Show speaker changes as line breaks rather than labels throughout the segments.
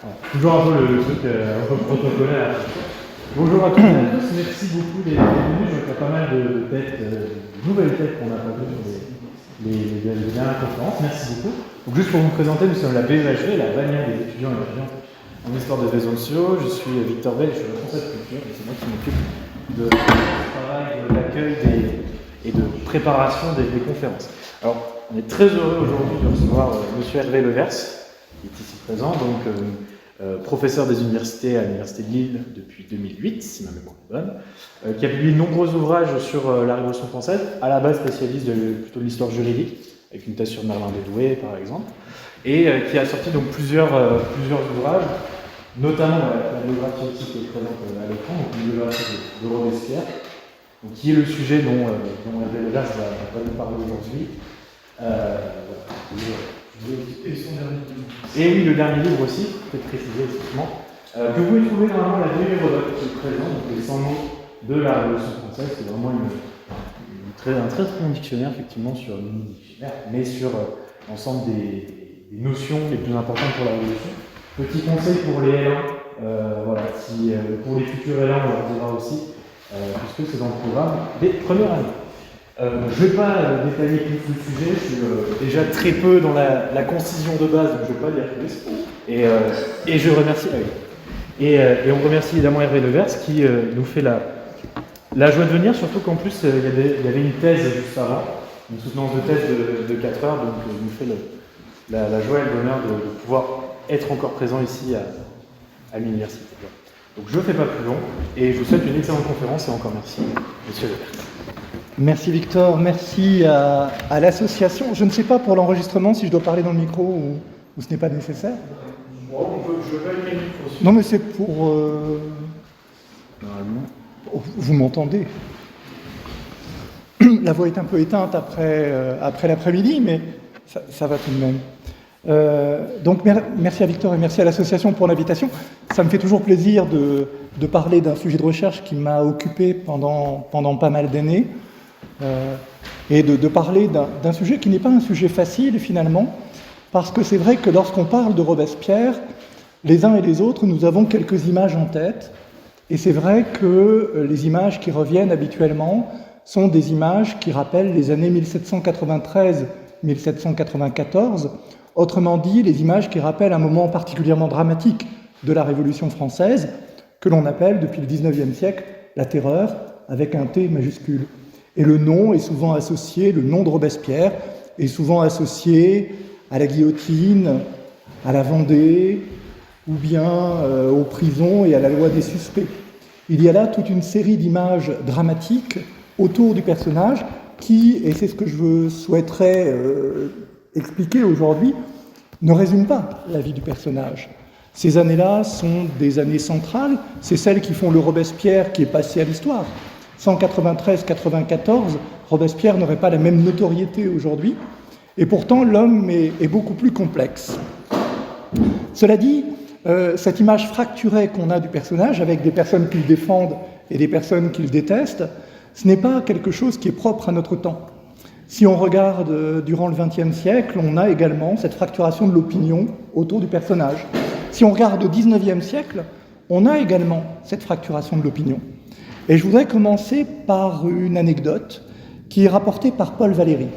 Voilà. Toujours un peu le truc un peu protocolaire. Bonjour à toutes et à tous, merci beaucoup d'être venus. Je vois qu'il y a pas mal de têtes, de nouvelles têtes qu'on n'a pas vues sur les dernières conférences. Merci beaucoup. Donc juste pour vous présenter, nous sommes la BEHV, la bannière des étudiants et étudiantes en histoire des réseaux sociaux. Je suis Victor Bell, je suis responsable de culture et c'est moi qui m'occupe de travail, de l'accueil et de préparation des conférences. Alors, on est très heureux aujourd'hui de recevoir Monsieur Hervé Levers, qui est ici présent, donc professeur des universités à l'Université de Lille depuis 2008, si ma mémoire est bonne, qui a publié de nombreux ouvrages sur la Révolution française, à la base spécialiste plutôt de l'histoire juridique, avec une thèse sur Merlin de Douai par exemple, et qui a sorti donc plusieurs ouvrages, notamment la biographie aussi qui est présente à l'écran, donc une biographie de Robespierre, donc, qui est le sujet dont Hervé Levers va nous parler aujourd'hui. Et son dernier livre. Et oui, le dernier livre aussi, peut-être préciser effectivement, que vous pouvez trouver normalement la bibliothèque qui est présente, donc les 100 mots de la Révolution française. C'est vraiment un très bon dictionnaire, effectivement, sur le mini-dictionnaire, mais sur l'ensemble des notions les plus importantes pour la Révolution. Petit conseil pour les L1, voilà, pour les futurs L1, on leur dira aussi, puisque c'est dans le programme des premières années. Je ne vais pas détailler plus le sujet, je suis déjà très peu dans la concision de base, donc je ne vais pas dire plus. Et je remercie, et on remercie évidemment Hervé Levers qui nous fait la joie de venir, surtout qu'en plus il y avait une thèse juste avant, une soutenance de thèse de 4 heures, donc il nous fait la joie et l'honneur de pouvoir être encore présent ici à l'université. Donc je ne fais pas plus long, et je vous souhaite une excellente conférence, et encore merci, Monsieur Levers.
Merci Victor, merci à l'association. Je ne sais pas pour l'enregistrement si je dois parler dans le micro ou ce n'est pas nécessaire.
Bon, je vais mettre le micro aussi.
Non mais c'est pour...
Normalement.
Vous m'entendez? La voix est un peu éteinte après l'après-midi, mais ça va tout de même. Donc merci à Victor et merci à l'association pour l'invitation. Ça me fait toujours plaisir de parler d'un sujet de recherche qui m'a occupé pendant pas mal d'années. Et de parler d'un sujet qui n'est pas un sujet facile finalement, parce que c'est vrai que lorsqu'on parle de Robespierre, les uns et les autres, nous avons quelques images en tête, et c'est vrai que les images qui reviennent habituellement sont des images qui rappellent les années 1793-1794, autrement dit, les images qui rappellent un moment particulièrement dramatique de la Révolution française, que l'on appelle depuis le XIXe siècle la terreur, avec un T majuscule. Et le nom est souvent associé, le nom de Robespierre est souvent associé à la guillotine, à la Vendée, ou bien aux prisons et à la loi des suspects. Il y a là toute une série d'images dramatiques autour du personnage qui, et c'est ce que je souhaiterais expliquer aujourd'hui, ne résume pas la vie du personnage. Ces années-là sont des années centrales, c'est celles qui font le Robespierre qui est passé à l'histoire. 193-94, Robespierre n'aurait pas la même notoriété aujourd'hui, et pourtant l'homme est beaucoup plus complexe. Cela dit, cette image fracturée qu'on a du personnage, avec des personnes qui le défendent et des personnes qui le détestent, ce n'est pas quelque chose qui est propre à notre temps. Si on regarde durant le XXe siècle, on a également cette fracturation de l'opinion autour du personnage. Si on regarde au XIXe siècle, on a également cette fracturation de l'opinion. Et je voudrais commencer par une anecdote qui est rapportée par Paul Valéry.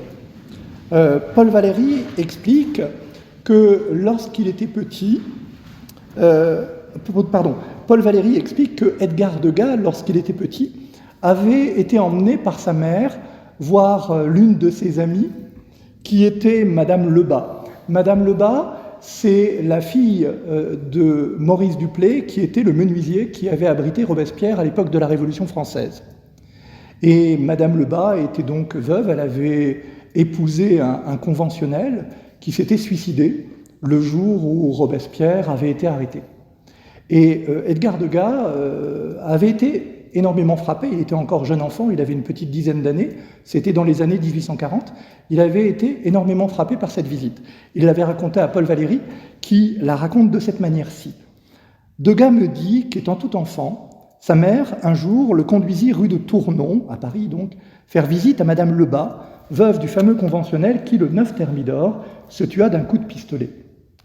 Paul Valéry explique que lorsqu'il était petit... Paul Valéry explique que Edgar Degas, lorsqu'il était petit, avait été emmené par sa mère voir l'une de ses amies, qui était Madame Lebas. Madame Lebas, c'est la fille de Maurice Duplay, qui était le menuisier qui avait abrité Robespierre à l'époque de la Révolution française. Et Madame Lebas était donc veuve, elle avait épousé un conventionnel qui s'était suicidé le jour où Robespierre avait été arrêté. Et Edgar Degas avait été énormément frappé, il était encore jeune enfant, il avait une petite dizaine d'années, c'était dans les années 1840, il avait été énormément frappé par cette visite. Il l'avait raconté à Paul Valéry, qui la raconte de cette manière-ci. Degas me dit qu'étant tout enfant, sa mère, un jour, le conduisit rue de Tournon, à Paris donc, faire visite à Madame Lebas, veuve du fameux conventionnel qui, le 9 Thermidor, se tua d'un coup de pistolet.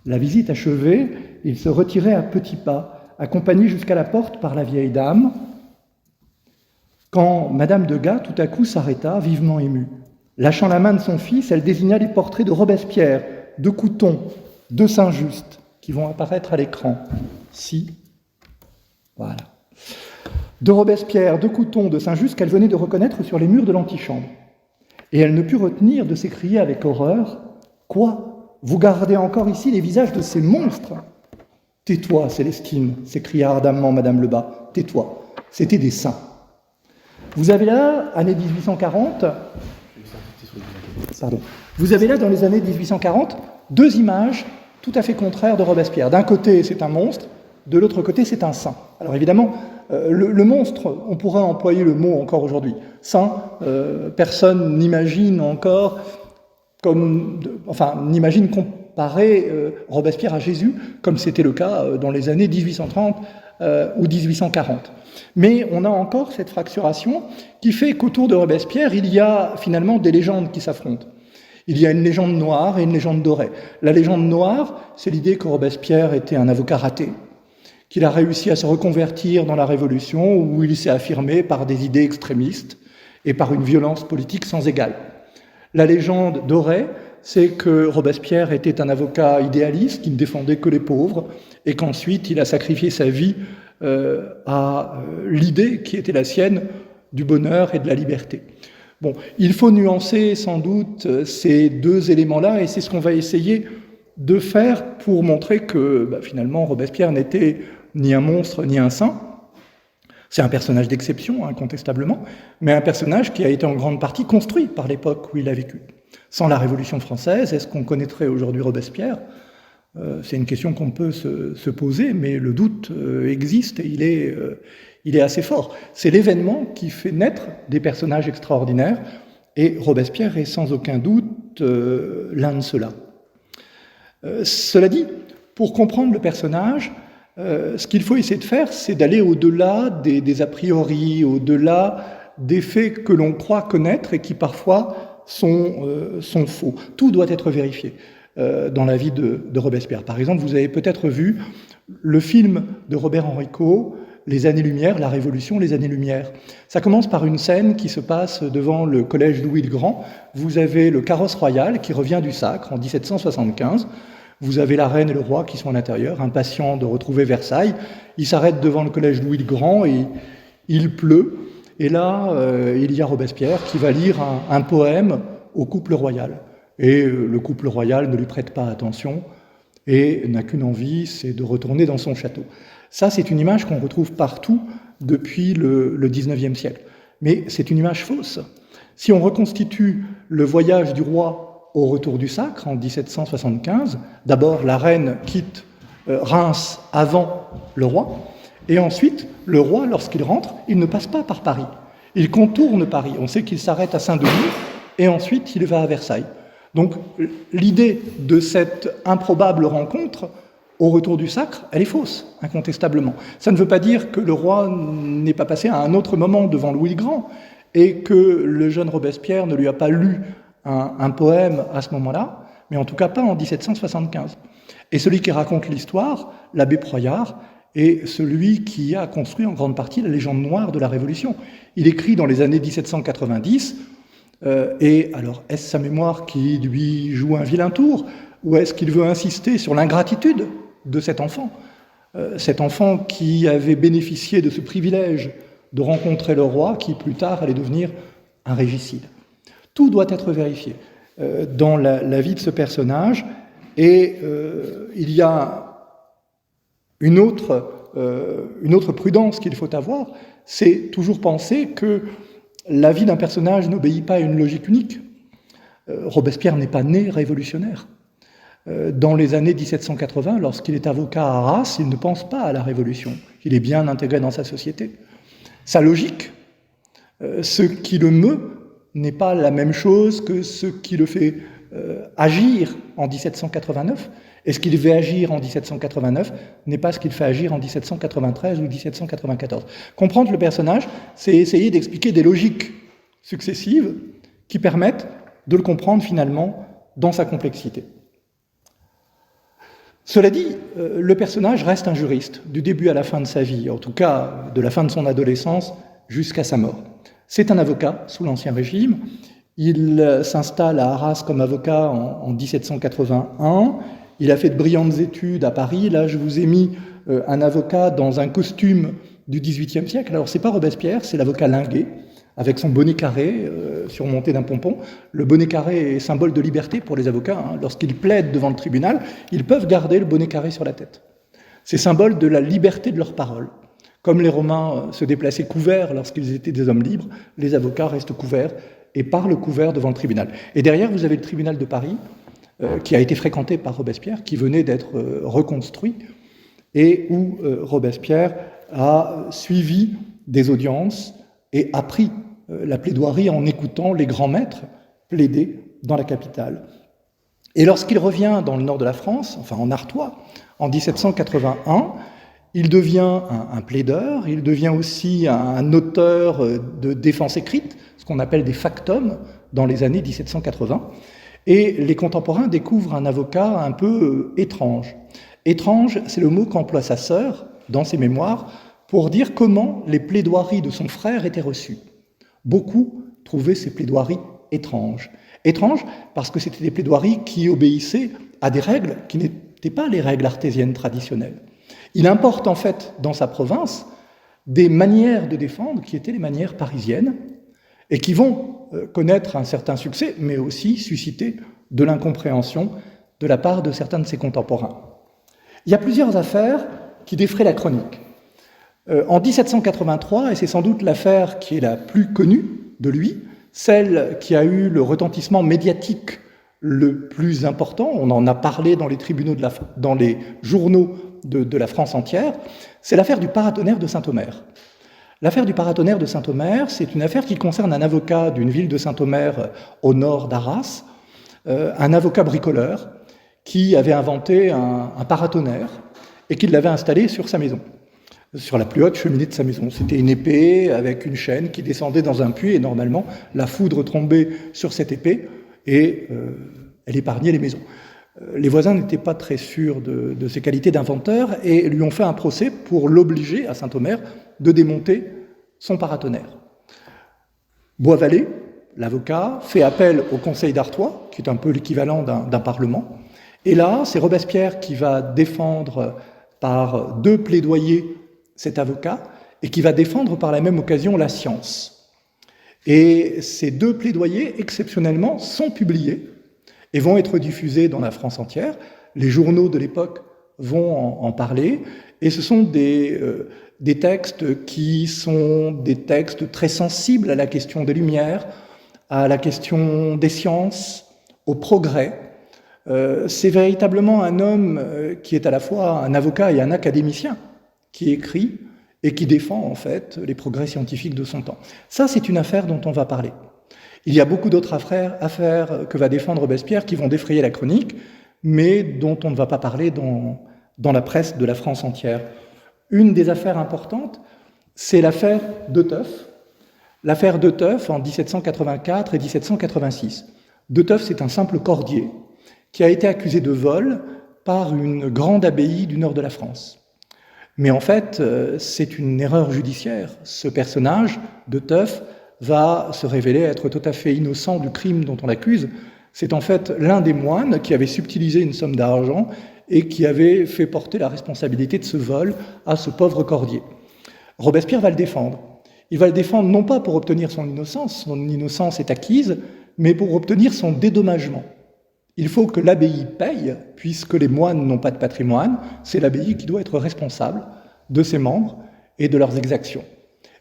La visite achevée, Il se retirait à petits pas, accompagné jusqu'à la porte par la vieille dame, quand Madame de Gaz, tout à coup, s'arrêta, vivement émue. Lâchant la main de son fils, elle désigna les portraits de Robespierre, de Couthon, de Saint-Just, qui vont apparaître à l'écran. Si, voilà. De Robespierre, de Couthon, de Saint-Just, qu'elle venait de reconnaître sur les murs de l'antichambre. Et elle ne put retenir de s'écrier avec horreur « Quoi ? Vous gardez encore ici les visages de ces monstres ?» « Tais-toi, Célestine !» s'écria ardemment Madame Lebas. « Tais-toi, c'était des saints. » Vous avez là, année 1840, vous avez là, dans les années 1840, deux images tout à fait contraires de Robespierre. D'un côté, c'est un monstre, de l'autre côté, c'est un saint. Alors évidemment, le monstre, on pourrait employer le mot encore aujourd'hui. Saint, personne n'imagine encore n'imagine comparer Robespierre à Jésus, comme c'était le cas dans les années 1830 ou 1840. Mais on a encore cette fracturation qui fait qu'autour de Robespierre, il y a finalement des légendes qui s'affrontent. Il y a une légende noire et une légende dorée. La légende noire, c'est l'idée que Robespierre était un avocat raté, qu'il a réussi à se reconvertir dans la Révolution, où il s'est affirmé par des idées extrémistes et par une violence politique sans égale. La légende dorée, c'est que Robespierre était un avocat idéaliste qui ne défendait que les pauvres et qu'ensuite il a sacrifié sa vie à l'idée qui était la sienne du bonheur et de la liberté. Bon, il faut nuancer sans doute ces deux éléments-là et c'est ce qu'on va essayer de faire pour montrer que finalement Robespierre n'était ni un monstre ni un saint. C'est un personnage d'exception, incontestablement, mais un personnage qui a été en grande partie construit par l'époque où il a vécu. Sans la Révolution française, est-ce qu'on connaîtrait aujourd'hui Robespierre ? C'est une question qu'on peut se poser, mais le doute existe et il est assez fort. C'est l'événement qui fait naître des personnages extraordinaires, et Robespierre est sans aucun doute l'un de ceux-là. Cela dit, pour comprendre le personnage, ce qu'il faut essayer de faire, c'est d'aller au-delà des a priori, au-delà des faits que l'on croit connaître et qui parfois sont faux. Tout doit être vérifié dans la vie de Robespierre. Par exemple, vous avez peut-être vu le film de Robert Henrico, Les Années-Lumière, La Révolution, Les Années-Lumière. Ça commence par une scène qui se passe devant le collège Louis le Grand. Vous avez le carrosse royal qui revient du Sacre en 1775. Vous avez la reine et le roi qui sont à l'intérieur, impatients de retrouver Versailles. Ils s'arrêtent devant le collège Louis le Grand et il pleut. Et là, il y a Robespierre qui va lire un poème au couple royal. Et le couple royal ne lui prête pas attention et n'a qu'une envie, c'est de retourner dans son château. Ça, c'est une image qu'on retrouve partout depuis le XIXe siècle. Mais c'est une image fausse. Si on reconstitue le voyage du roi au retour du Sacre en 1775, d'abord la reine quitte Reims avant le roi, et ensuite le roi, lorsqu'il rentre, il ne passe pas par Paris. Il contourne Paris. On sait qu'il s'arrête à Saint-Denis et ensuite il va à Versailles. Donc l'idée de cette improbable rencontre au retour du Sacre, elle est fausse, incontestablement. Ça ne veut pas dire que le roi n'est pas passé à un autre moment devant Louis le Grand et que le jeune Robespierre ne lui a pas lu un poème à ce moment-là, mais en tout cas pas en 1775. Et celui qui raconte l'histoire, l'abbé Proyard, est celui qui a construit en grande partie la légende noire de la Révolution. Il écrit dans les années 1790, et alors est-ce sa mémoire qui lui joue un vilain tour, ou est-ce qu'il veut insister sur l'ingratitude de cet enfant qui avait bénéficié de ce privilège de rencontrer le roi, qui plus tard allait devenir un régicide. Tout doit être vérifié dans la vie de ce personnage, et il y a une autre prudence qu'il faut avoir, c'est toujours penser que la vie d'un personnage n'obéit pas à une logique unique. Robespierre n'est pas né révolutionnaire. Dans les années 1780, lorsqu'il est avocat à Arras, il ne pense pas à la Révolution. Il est bien intégré dans sa société. Sa logique, ce qui le meut, n'est pas la même chose que ce qui le fait agir en 1789. Et ce qu'il fait agir en 1789 n'est pas ce qu'il fait agir en 1793 ou 1794. Comprendre le personnage, c'est essayer d'expliquer des logiques successives qui permettent de le comprendre finalement dans sa complexité. Cela dit, le personnage reste un juriste, du début à la fin de sa vie, en tout cas de la fin de son adolescence jusqu'à sa mort. C'est un avocat sous l'Ancien Régime. Il s'installe à Arras comme avocat en 1781. Il a fait de brillantes études à Paris. Là, je vous ai mis un avocat dans un costume du XVIIIe siècle. Alors, c'est pas Robespierre, c'est l'avocat Linguet, avec son bonnet carré surmonté d'un pompon. Le bonnet carré est symbole de liberté pour les avocats. Hein. Lorsqu'ils plaident devant le tribunal, ils peuvent garder le bonnet carré sur la tête. C'est symbole de la liberté de leur parole. Comme les Romains se déplaçaient couverts lorsqu'ils étaient des hommes libres, les avocats restent couverts et parlent couverts devant le tribunal. Et derrière, vous avez le tribunal de Paris, qui a été fréquenté par Robespierre, qui venait d'être reconstruit, et où Robespierre a suivi des audiences et appris la plaidoirie en écoutant les grands maîtres plaider dans la capitale. Et lorsqu'il revient dans le nord de la France, enfin en Artois, en 1781, il devient un plaideur, il devient aussi un auteur de défense écrite, ce qu'on appelle des factums dans les années 1780. Et les contemporains découvrent un avocat un peu étrange. Étrange, c'est le mot qu'emploie sa sœur dans ses mémoires pour dire comment les plaidoiries de son frère étaient reçues. Beaucoup trouvaient ces plaidoiries étranges. Étranges parce que c'était des plaidoiries qui obéissaient à des règles qui n'étaient pas les règles artésiennes traditionnelles. Il importe en fait dans sa province des manières de défendre qui étaient les manières parisiennes et qui vont connaître un certain succès, mais aussi susciter de l'incompréhension de la part de certains de ses contemporains. Il y a plusieurs affaires qui défraient la chronique. En 1783, et c'est sans doute l'affaire qui est la plus connue de lui, celle qui a eu le retentissement médiatique le plus important, on en a parlé dans les tribunaux dans les journaux de la France entière, c'est l'affaire du paratonnerre de Saint-Omer. L'affaire du paratonnerre de Saint-Omer, c'est une affaire qui concerne un avocat d'une ville de Saint-Omer au nord d'Arras, un avocat bricoleur qui avait inventé un paratonnerre et qui l'avait installé sur sa maison, sur la plus haute cheminée de sa maison. C'était une épée avec une chaîne qui descendait dans un puits et normalement la foudre tombait sur cette épée et elle épargnait les maisons. Les voisins n'étaient pas très sûrs de ses qualités d'inventeur et lui ont fait un procès pour l'obliger, à Saint-Omer, de démonter son paratonnerre. Boisvallée, l'avocat, fait appel au Conseil d'Artois, qui est un peu l'équivalent d'un parlement. Et là, c'est Robespierre qui va défendre par deux plaidoyers cet avocat et qui va défendre par la même occasion la science. Et ces deux plaidoyers, exceptionnellement, sont publiés et vont être diffusés dans la France entière. Les journaux de l'époque vont en parler, et ce sont des textes qui sont des textes très sensibles à la question des Lumières, à la question des sciences, au progrès. C'est véritablement un homme qui est à la fois un avocat et un académicien, qui écrit et qui défend en fait les progrès scientifiques de son temps. Ça, c'est une affaire dont on va parler. Il y a beaucoup d'autres affaires que va défendre Robespierre qui vont défrayer la chronique, mais dont on ne va pas parler dans la presse de la France entière. Une des affaires importantes, c'est l'affaire Deuthoff. L'affaire Deuthoff en 1784 et 1786. Deuthoff, c'est un simple cordier qui a été accusé de vol par une grande abbaye du nord de la France. Mais en fait, c'est une erreur judiciaire. Ce personnage, Deuthoff, va se révéler être tout à fait innocent du crime dont on l'accuse. C'est en fait l'un des moines qui avait subtilisé une somme d'argent et qui avait fait porter la responsabilité de ce vol à ce pauvre cordier. Robespierre va le défendre. Il va le défendre non pas pour obtenir son innocence est acquise, mais pour obtenir son dédommagement. Il faut que l'abbaye paye, puisque les moines n'ont pas de patrimoine, c'est l'abbaye qui doit être responsable de ses membres et de leurs exactions.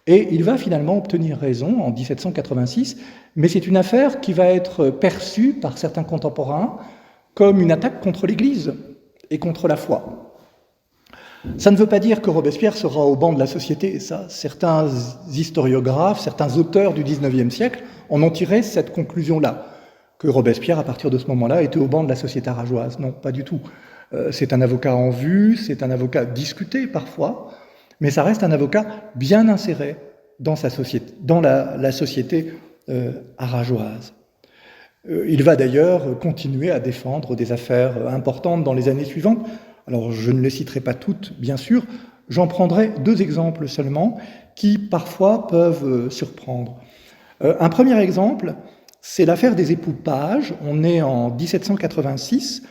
Et il va finalement obtenir raison en 1786, mais c'est une affaire qui va être perçue par certains contemporains comme une attaque contre l'Église et contre la foi. Ça ne veut pas dire que Robespierre sera au banc de la société, et ça, certains historiographes, certains auteurs du XIXe siècle en ont tiré cette conclusion-là, que Robespierre, à partir de ce moment-là, était au banc de la société aragoise. Non, pas du tout. C'est un avocat en vue, c'est un avocat discuté parfois, mais ça reste un avocat bien inséré dans sa société, dans la société aragoise. Il va d'ailleurs continuer à défendre des affaires importantes dans les années suivantes. Alors je ne les citerai pas toutes, bien sûr, j'en prendrai 2 exemples seulement qui parfois peuvent surprendre. Un premier exemple, c'est l'affaire des époux Page. On est en 1786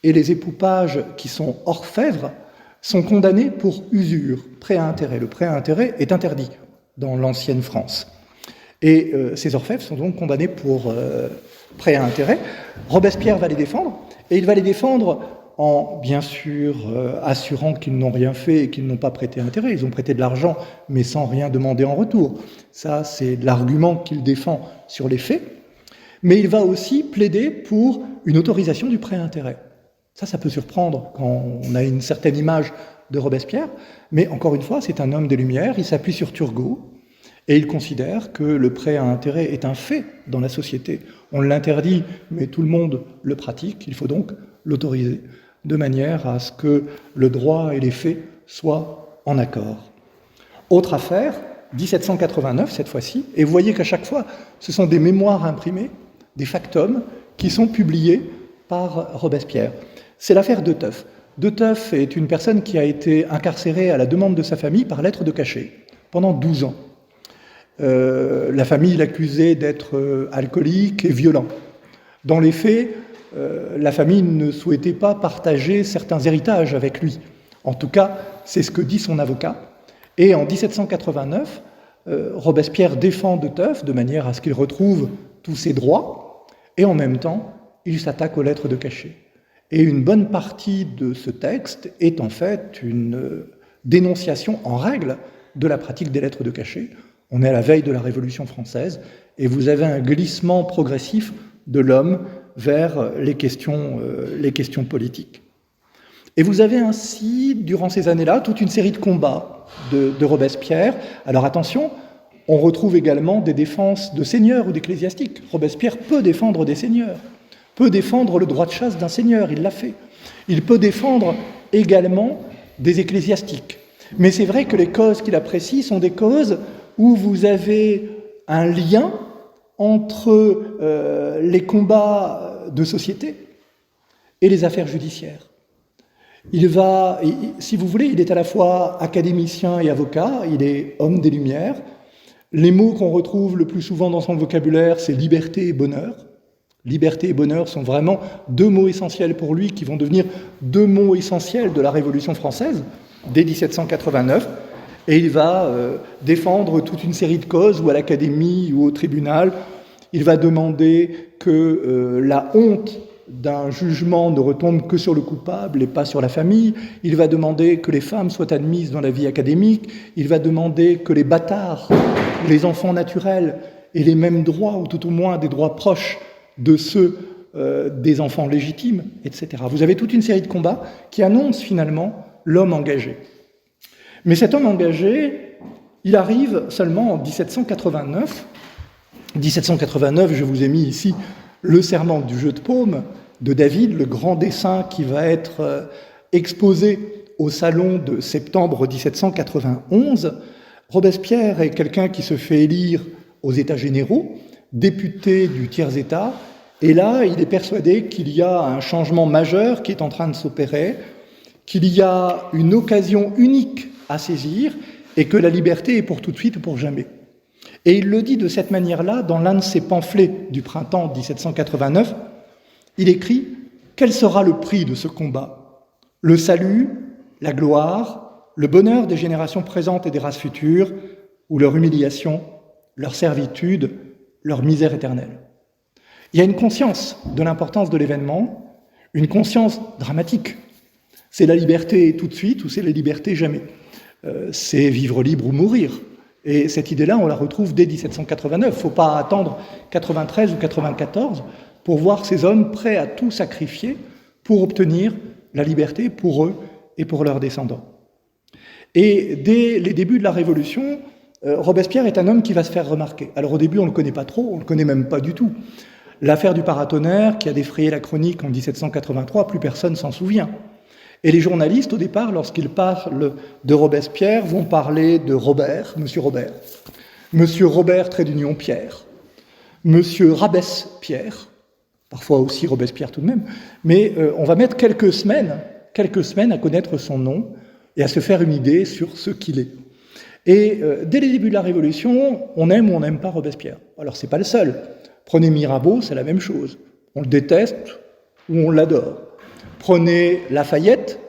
et les époux Page qui sont orfèvres sont condamnés pour usure, prêt à intérêt. Le prêt à intérêt est interdit dans l'ancienne France. Et ces orfèvres sont donc condamnés pour prêt à intérêt. Robespierre va les défendre, et il va les défendre en, bien sûr, assurant qu'ils n'ont rien fait et qu'ils n'ont pas prêté intérêt. Ils ont prêté de l'argent, mais sans rien demander en retour. Ça, c'est l'argument qu'il défend sur les faits. Mais il va aussi plaider pour une autorisation du prêt à intérêt. Ça peut surprendre quand on a une certaine image de Robespierre, mais encore une fois, c'est un homme des Lumières, il s'appuie sur Turgot, et il considère que le prêt à intérêt est un fait dans la société. On l'interdit, mais tout le monde le pratique, il faut donc l'autoriser, de manière à ce que le droit et les faits soient en accord. Autre affaire, 1789 cette fois-ci, et vous voyez qu'à chaque fois, ce sont des mémoires imprimés, des factums, qui sont publiés par Robespierre. C'est l'affaire Deteuff. Deteuff est une personne qui a été incarcérée à la demande de sa famille par lettre de cachet pendant 12 ans. La famille l'accusait d'être alcoolique et violent. Dans les faits, la famille ne souhaitait pas partager certains héritages avec lui. En tout cas, c'est ce que dit son avocat. Et en 1789, Robespierre défend Deteuff de manière à ce qu'il retrouve tous ses droits, et en même temps, il s'attaque aux lettres de cachet. Et une bonne partie de ce texte est en fait une dénonciation en règle de la pratique des lettres de cachet. On est à la veille de la Révolution française, et vous avez un glissement progressif de l'homme vers les questions politiques. Et vous avez ainsi, durant ces années-là, toute une série de combats de Robespierre. Alors attention, on retrouve également des défenses de seigneurs ou d'ecclésiastiques. Robespierre peut défendre des seigneurs, peut défendre le droit de chasse d'un seigneur, il l'a fait. Il peut défendre également des ecclésiastiques. Mais c'est vrai que les causes qu'il apprécie sont des causes où vous avez un lien entre les combats de société et les affaires judiciaires. Si vous voulez, il est à la fois académicien et avocat, il est homme des Lumières. Les mots qu'on retrouve le plus souvent dans son vocabulaire, c'est liberté et bonheur. Liberté et bonheur sont vraiment 2 mots essentiels pour lui, qui vont devenir 2 mots essentiels de la Révolution française, dès 1789. Et il va défendre toute une série de causes, ou à l'Académie, ou au tribunal. Il va demander que la honte d'un jugement ne retombe que sur le coupable et pas sur la famille. Il va demander que les femmes soient admises dans la vie académique. Il va demander que les bâtards, les enfants naturels, aient les mêmes droits, ou tout au moins des droits proches de ceux des enfants légitimes, etc. Vous avez toute une série de combats qui annoncent finalement l'homme engagé. Mais cet homme engagé, il arrive seulement en 1789. 1789, je vous ai mis ici le serment du jeu de paume de David, le grand dessin qui va être exposé au salon de septembre 1791. Robespierre est quelqu'un qui se fait élire aux États généraux, député du tiers-État, et là, il est persuadé qu'il y a un changement majeur qui est en train de s'opérer, qu'il y a une occasion unique à saisir, et que la liberté est pour tout de suite ou pour jamais. Et il le dit de cette manière-là dans l'un de ses pamphlets du printemps 1789. Il écrit « Quel sera le prix de ce combat ? Le salut, la gloire, le bonheur des générations présentes et des races futures, ou leur humiliation, leur servitude, leur misère éternelle ?» Il y a une conscience de l'importance de l'événement, une conscience dramatique. C'est la liberté tout de suite ou c'est la liberté jamais. C'est vivre libre ou mourir. Et cette idée-là, on la retrouve dès 1789. Il ne faut pas attendre 93 ou 94 pour voir ces hommes prêts à tout sacrifier pour obtenir la liberté pour eux et pour leurs descendants. Et dès les débuts de la Révolution, Robespierre est un homme qui va se faire remarquer. Alors au début, on ne le connaît pas trop, on ne le connaît même pas du tout. L'affaire du paratonnerre, qui a défrayé la chronique en 1783, plus personne s'en souvient. Et les journalistes, au départ, lorsqu'ils parlent de Robespierre, vont parler de Robert, Monsieur Robert, trait d'union, Pierre, Monsieur Rabès, Pierre, parfois aussi Robespierre tout de même, mais on va mettre quelques semaines quelques semaines à connaître son nom et à se faire une idée sur ce qu'il est. Et dès les débuts de la Révolution, on aime ou on n'aime pas Robespierre. Alors c'est pas le seul. Prenez Mirabeau, c'est la même chose. On le déteste ou on l'adore. Prenez Lafayette,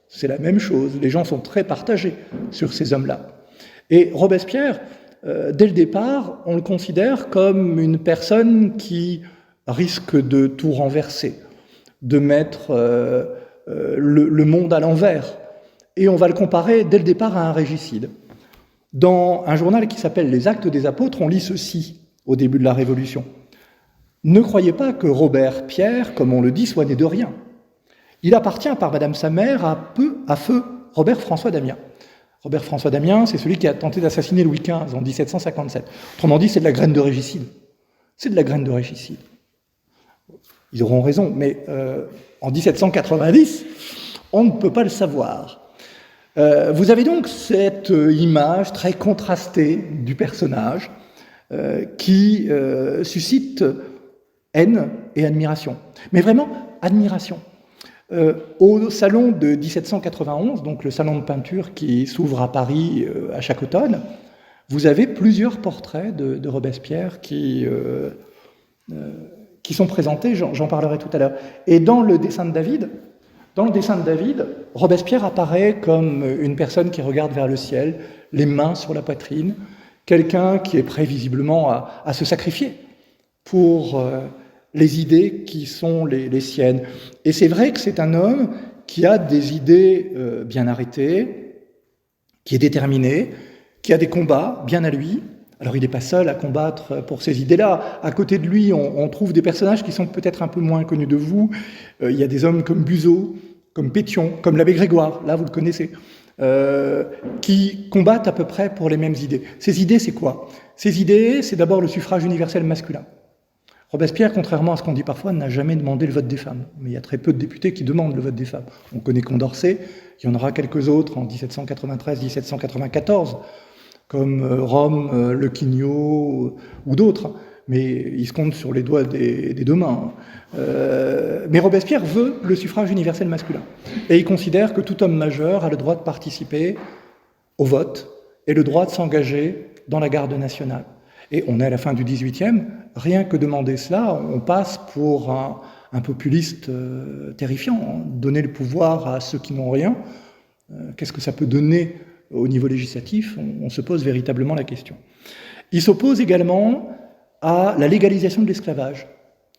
c'est la même chose. Les gens sont très partagés sur ces hommes-là. Et Robespierre, dès le départ, on le considère comme une personne qui risque de tout renverser, de mettre le monde à l'envers. Et on va le comparer dès le départ à un régicide. Dans un journal qui s'appelle Les Actes des Apôtres, on lit ceci au début de la Révolution. Ne croyez pas que Robert Pierre, comme on le dit, soit né de rien. Il appartient par Madame sa mère à feu Robert François d'Amiens. Robert François d'Amiens, c'est celui qui a tenté d'assassiner Louis XV en 1757. Autrement dit, c'est de la graine de régicide. C'est de la graine de régicide. Ils auront raison, mais en 1790, on ne peut pas le savoir. Vous avez donc cette image très contrastée du personnage qui suscite haine et admiration. Mais vraiment, admiration. Au salon de 1791, donc le salon de peinture qui s'ouvre à Paris à chaque automne, vous avez plusieurs portraits de Robespierre qui sont présentés, j'en parlerai tout à l'heure. Et dans le dessin de David, Robespierre apparaît comme une personne qui regarde vers le ciel, les mains sur la poitrine, quelqu'un qui est prêt visiblement à se sacrifier pour les idées qui sont les siennes. Et c'est vrai que c'est un homme qui a des idées bien arrêtées, qui est déterminé, qui a des combats bien à lui. Alors il n'est pas seul à combattre pour ces idées-là. À côté de lui, on trouve des personnages qui sont peut-être un peu moins connus de vous. Il y a des hommes comme Buzeau, comme Pétion, comme l'abbé Grégoire, là vous le connaissez, qui combattent à peu près pour les mêmes idées. Ces idées, c'est quoi? Ces idées, c'est d'abord le suffrage universel masculin. Robespierre, contrairement à ce qu'on dit parfois, n'a jamais demandé le vote des femmes. Mais il y a très peu de députés qui demandent le vote des femmes. On connaît Condorcet, il y en aura quelques autres en 1793-1794, comme Rome, Le Quignot ou d'autres. Mais ils se comptent sur les doigts des deux mains. Mais Robespierre veut le suffrage universel masculin. Et il considère que tout homme majeur a le droit de participer au vote et le droit de s'engager dans la garde nationale. Et on est à la fin du XVIIIe, rien que demander cela, on passe pour un populiste terrifiant. Donner le pouvoir à ceux qui n'ont rien, qu'est-ce que ça peut donner au niveau législatif? On se pose véritablement la question. Il s'oppose également à la légalisation de l'esclavage.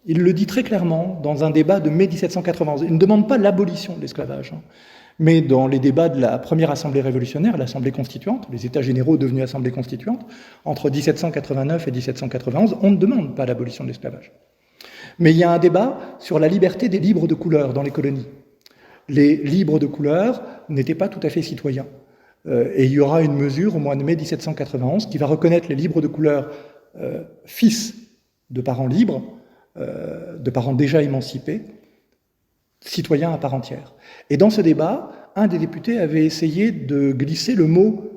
Il le dit très clairement dans un débat de mai 1791. Il ne demande pas l'abolition de l'esclavage, mais dans les débats de la première assemblée révolutionnaire, l'assemblée constituante, les États généraux devenus assemblée constituante, entre 1789 et 1791, on ne demande pas l'abolition de l'esclavage. Mais il y a un débat sur la liberté des libres de couleur dans les colonies. Les libres de couleur n'étaient pas tout à fait citoyens. Et il y aura une mesure au mois de mai 1791 qui va reconnaître les libres de couleur fils de parents libres, de parents déjà émancipés, citoyens à part entière. Et dans ce débat, un des députés avait essayé de glisser le mot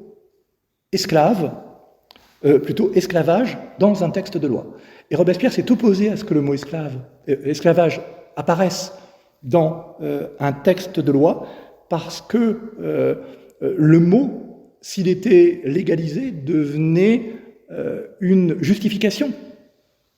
esclave, plutôt esclavage, dans un texte de loi. Et Robespierre s'est opposé à ce que le mot esclavage apparaisse dans un texte de loi, parce que le mot, s'il était légalisé, devenait une justification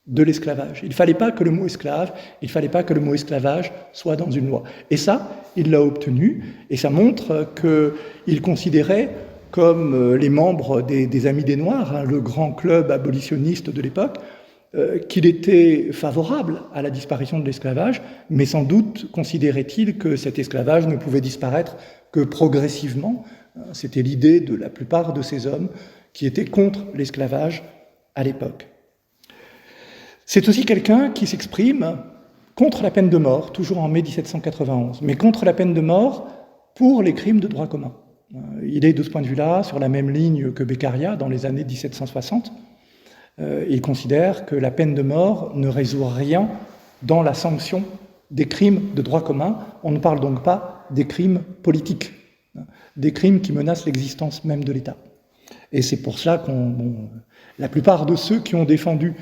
de l'esclavage. Il ne fallait pas que le mot esclave, il ne fallait pas que le mot esclavage soit dans une loi. Et ça, il l'a obtenu, et ça montre qu'il considérait, comme les membres des Amis des Noirs, le grand club abolitionniste de l'époque, qu'il était favorable à la disparition de l'esclavage, mais sans doute considérait-il que cet esclavage ne pouvait disparaître que progressivement. C'était l'idée de la plupart de ces hommes qui étaient contre l'esclavage à l'époque. C'est aussi quelqu'un qui s'exprime contre la peine de mort, toujours en mai 1791, mais contre la peine de mort pour les crimes de droit commun. Il est de ce point de vue-là sur la même ligne que Beccaria dans les années 1760. Il considère que la peine de mort ne résout rien dans la sanction des crimes de droit commun. On ne parle donc pas des crimes politiques, des crimes qui menacent l'existence même de l'État. Et c'est pour cela la plupart de ceux qui ont défendu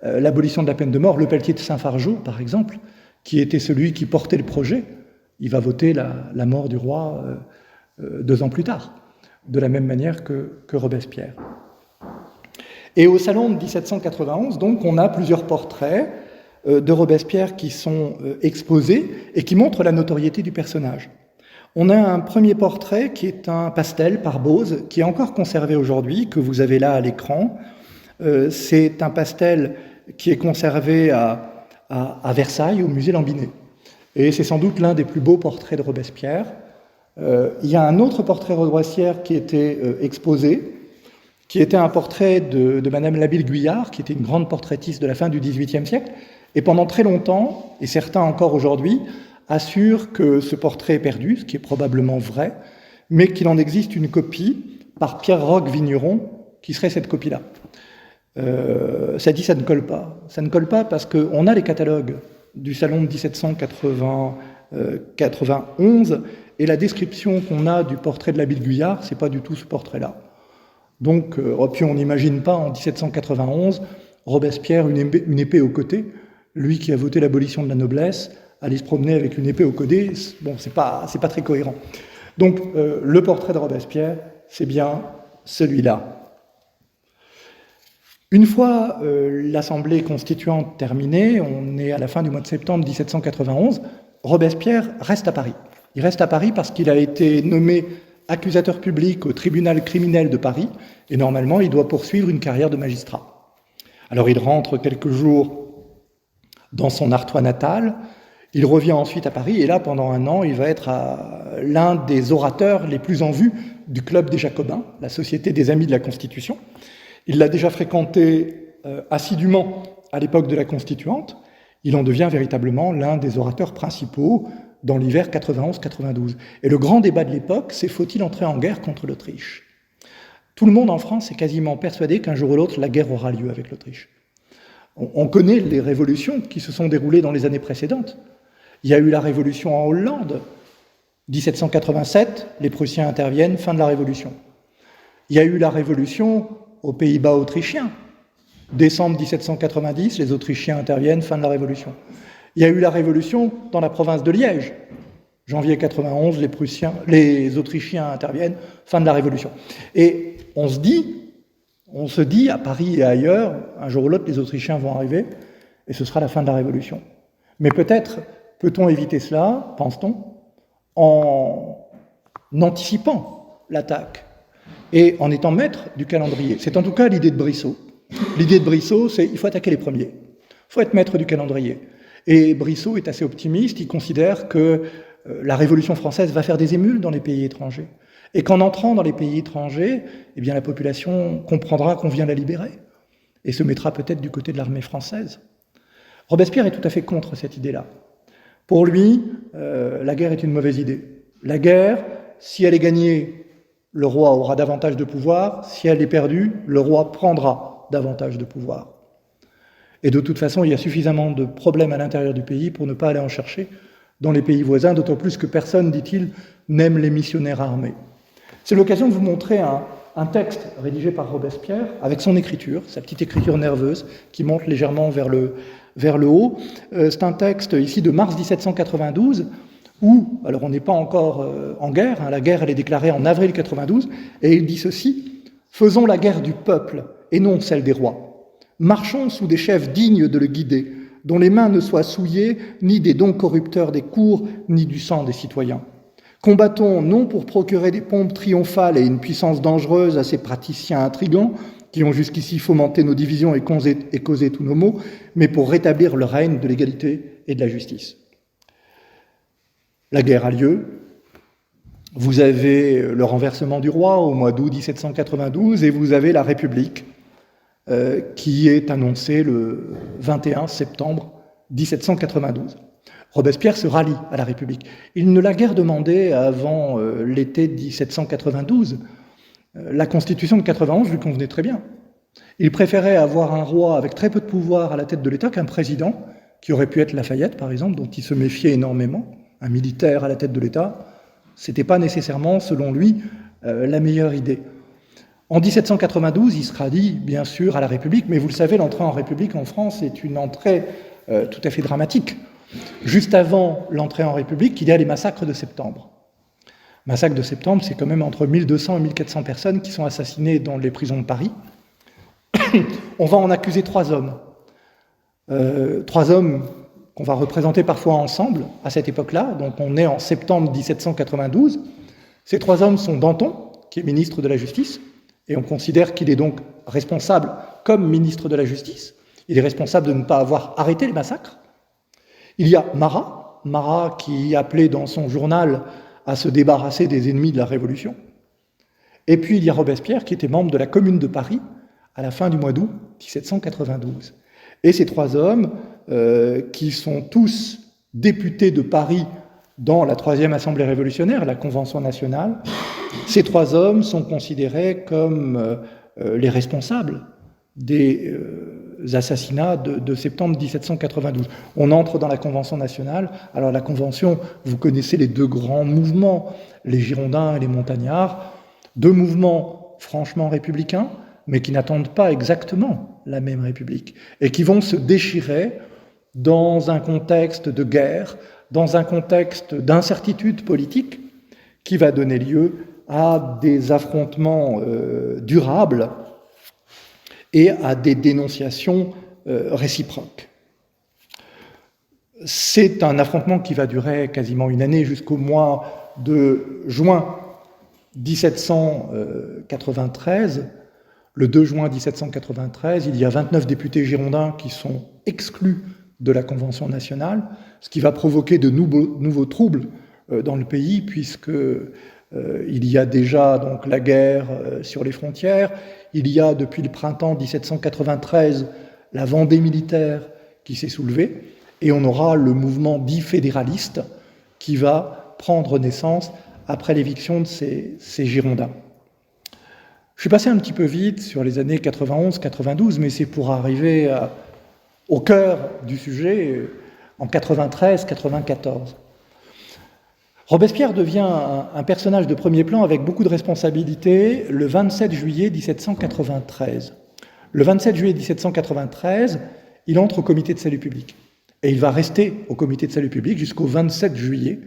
l'abolition de la peine de mort, Le Pelletier de Saint-Fargeau, par exemple, qui était celui qui portait le projet, il va voter la mort du roi 2 ans plus tard, de la même manière que Robespierre. Et au salon de 1791, donc, on a plusieurs portraits de Robespierre qui sont exposés et qui montrent la notoriété du personnage. On a un premier portrait qui est un pastel par Boze, qui est encore conservé aujourd'hui, que vous avez là à l'écran. C'est un pastel qui est conservé à Versailles, au musée Lambinet. Et c'est sans doute l'un des plus beaux portraits de Robespierre. Il y a un autre portrait de Robespierre qui était exposé, qui était un portrait de Madame Labille Guyard, qui était une grande portraitiste de la fin du XVIIIe siècle. Et pendant très longtemps, et certains encore aujourd'hui, assurent que ce portrait est perdu, ce qui est probablement vrai, mais qu'il en existe une copie par Pierre Roch Vigneron, qui serait cette copie-là. Ça dit, ça ne colle pas. Ça ne colle pas parce qu'on a les catalogues du salon de 1791, et la description qu'on a du portrait de Labille Guyard, c'est pas du tout ce portrait-là. Donc, puis on n'imagine pas en 1791 Robespierre une épée au côté, lui qui a voté l'abolition de la noblesse, aller se promener avec une épée au côté, bon, c'est pas très cohérent. Donc, le portrait de Robespierre, c'est bien celui-là. Une fois l'Assemblée constituante terminée, on est à la fin du mois de septembre 1791, Robespierre reste à Paris. Il reste à Paris parce qu'il a été nommé accusateur public au tribunal criminel de Paris, et normalement, il doit poursuivre une carrière de magistrat. Alors, il rentre quelques jours dans son Artois natal, il revient ensuite à Paris, et là, pendant 1 an, il va être l'un des orateurs les plus en vue du Club des Jacobins, la Société des Amis de la Constitution. Il l'a déjà fréquenté assidûment à l'époque de la Constituante. Il en devient véritablement l'un des orateurs principaux dans l'hiver 91-92. Et le grand débat de l'époque, c'est faut-il entrer en guerre contre l'Autriche ? Tout le monde en France est quasiment persuadé qu'un jour ou l'autre, la guerre aura lieu avec l'Autriche. On connaît les révolutions qui se sont déroulées dans les années précédentes. Il y a eu la révolution en Hollande, 1787, les Prussiens interviennent, fin de la révolution. Il y a eu la révolution aux Pays-Bas autrichiens, décembre 1790, les Autrichiens interviennent, fin de la révolution. Il y a eu la révolution dans la province de Liège, janvier 91, les Autrichiens interviennent, fin de la révolution. Et on se dit à Paris et ailleurs, un jour ou l'autre, les Autrichiens vont arriver, et ce sera la fin de la révolution. Mais peut-être peut-on éviter cela, pense-t-on, en anticipant l'attaque et en étant maître du calendrier. C'est en tout cas l'idée de Brissot. L'idée de Brissot, c'est il faut attaquer les premiers. Il faut être maître du calendrier. Et Brissot est assez optimiste, il considère que la Révolution française va faire des émules dans les pays étrangers. Et qu'en entrant dans les pays étrangers, eh bien, la population comprendra qu'on vient la libérer et se mettra peut-être du côté de l'armée française. Robespierre est tout à fait contre cette idée-là. Pour lui, la guerre est une mauvaise idée. La guerre, si elle est gagnée, le roi aura davantage de pouvoir. Si elle est perdue, le roi prendra davantage de pouvoir. Et de toute façon, il y a suffisamment de problèmes à l'intérieur du pays pour ne pas aller en chercher dans les pays voisins, d'autant plus que personne, dit-il, n'aime les missionnaires armés. C'est l'occasion de vous montrer un texte rédigé par Robespierre, avec son écriture, sa petite écriture nerveuse, qui monte légèrement vers le haut. C'est un texte ici de mars 1792, où, alors on n'est pas encore en guerre, la guerre elle est déclarée en avril 92, et il dit ceci: « Faisons la guerre du peuple, et non celle des rois. Marchons sous des chefs dignes de le guider, dont les mains ne soient souillées ni des dons corrupteurs des cours, ni du sang des citoyens. Combattons non pour procurer des pompes triomphales et une puissance dangereuse à ces praticiens intrigants, qui ont jusqu'ici fomenté nos divisions et causé tous nos maux, mais pour rétablir le règne de l'égalité et de la justice. » La guerre a lieu. Vous avez le renversement du roi au mois d'août 1792 et vous avez la République qui est annoncée le 21 septembre 1792. Robespierre se rallie à la République. Il ne l'a guère demandé avant l'été 1792. La Constitution de 91 lui convenait très bien. Il préférait avoir un roi avec très peu de pouvoir à la tête de l'État qu'un président, qui aurait pu être Lafayette, par exemple, dont il se méfiait énormément. Un militaire à la tête de l'État, ce n'était pas nécessairement, selon lui, la meilleure idée. En 1792, il se rallie, bien sûr, à la République, mais vous le savez, l'entrée en République en France est une entrée tout à fait dramatique. Juste avant l'entrée en République, il y a les massacres de septembre. Massacre de septembre, c'est quand même entre 1200 et 1400 personnes qui sont assassinées dans les prisons de Paris. On va en accuser 3 hommes. 3 hommes qu'on va représenter parfois ensemble à cette époque-là. Donc on est en septembre 1792. Ces 3 hommes sont Danton, qui est ministre de la Justice, et on considère qu'il est donc responsable comme ministre de la Justice. Il est responsable de ne pas avoir arrêté les massacres. Il y a Marat qui appelait dans son journal à se débarrasser des ennemis de la Révolution. Et puis il y a Robespierre qui était membre de la Commune de Paris à la fin du mois d'août 1792. Et ces 3 hommes, qui sont tous députés de Paris dans la 3e Assemblée révolutionnaire, la Convention nationale, ces 3 hommes sont considérés comme les responsables des assassinats de septembre 1792. On entre dans la Convention nationale. Alors la Convention, vous connaissez les 2 grands mouvements, les Girondins et les Montagnards, 2 mouvements franchement républicains, mais qui n'attendent pas exactement la même République, et qui vont se déchirer dans un contexte de guerre, dans un contexte d'incertitude politique, qui va donner lieu à des affrontements durables et à des dénonciations réciproques. C'est un affrontement qui va durer quasiment une année, jusqu'au mois de juin 1793. Le 2 juin 1793, il y a 29 députés girondins qui sont exclus de la Convention nationale, ce qui va provoquer de nouveaux troubles dans le pays, puisque il y a déjà donc la guerre sur les frontières, il y a depuis le printemps 1793 la Vendée militaire qui s'est soulevée, et on aura le mouvement dit fédéraliste qui va prendre naissance après l'éviction de ces Girondins. Je suis passé un petit peu vite sur les années 91-92, mais c'est pour arriver au cœur du sujet en 93-94. Robespierre devient un personnage de premier plan avec beaucoup de responsabilités le 27 juillet 1793. Le 27 juillet 1793, il entre au comité de salut public. Et il va rester au comité de salut public jusqu'au 27 juillet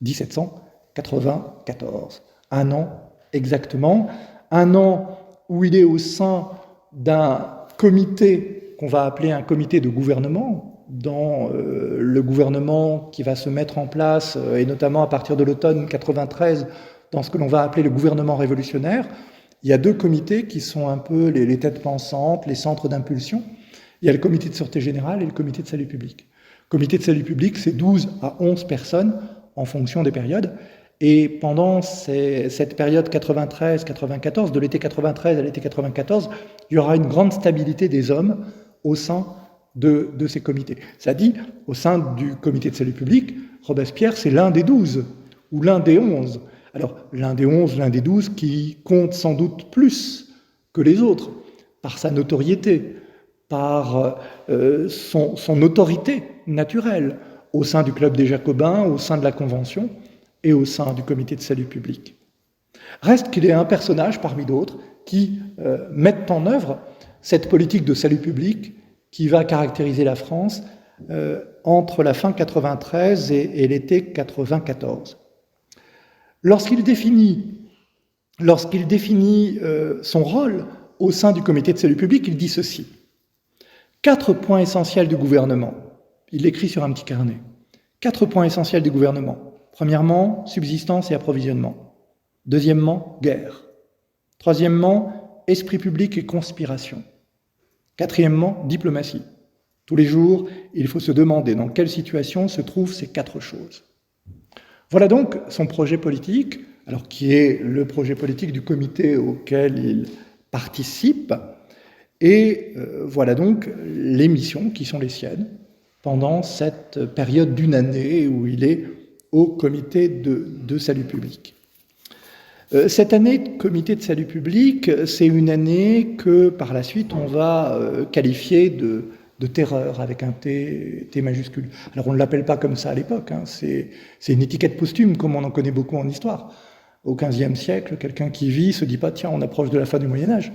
1794. Un an exactement. Un an où il est au sein d'un comité qu'on va appeler un comité de gouvernement, dans le gouvernement qui va se mettre en place, et notamment à partir de l'automne 93, dans ce que l'on va appeler le gouvernement révolutionnaire. Il y a 2 comités qui sont un peu les têtes pensantes, les centres d'impulsion. Il y a le comité de sûreté générale et le comité de salut public. Le comité de salut public, c'est 12 à 11 personnes en fonction des périodes. Et pendant cette période 93-94, de l'été 93 à l'été 94, il y aura une grande stabilité des hommes au sein de ces comités. Ça dit, au sein du comité de salut public, Robespierre, c'est l'un des 12, ou l'un des 11. Alors, l'un des 11, l'un des 12, qui compte sans doute plus que les autres, par sa notoriété, par son autorité naturelle, au sein du Club des Jacobins, au sein de la Convention, et au sein du comité de salut public. Reste qu'il est un personnage parmi d'autres qui mettent en œuvre cette politique de salut public qui va caractériser la France entre la fin 93 et l'été 94. Lorsqu'il définit son rôle au sein du comité de salut public, il dit ceci. 4 points essentiels du gouvernement. Il l'écrit sur un petit carnet. 4 points essentiels du gouvernement. Premièrement, subsistance et approvisionnement. Deuxièmement, guerre. Troisièmement, esprit public et conspiration. Quatrièmement, diplomatie. Tous les jours, il faut se demander dans quelle situation se trouvent ces 4 choses. Voilà donc son projet politique, alors qui est le projet politique du comité auquel il participe, et voilà donc les missions qui sont les siennes pendant cette période d'une année où il est au comité de salut public. Cette année de comité de salut public, c'est une année que par la suite on va qualifier de terreur avec un T majuscule. Alors on ne l'appelle pas comme ça à l'époque, hein, c'est une étiquette posthume comme on en connaît beaucoup en histoire. Au XVe siècle, quelqu'un qui vit se dit pas tiens on approche de la fin du Moyen-Âge.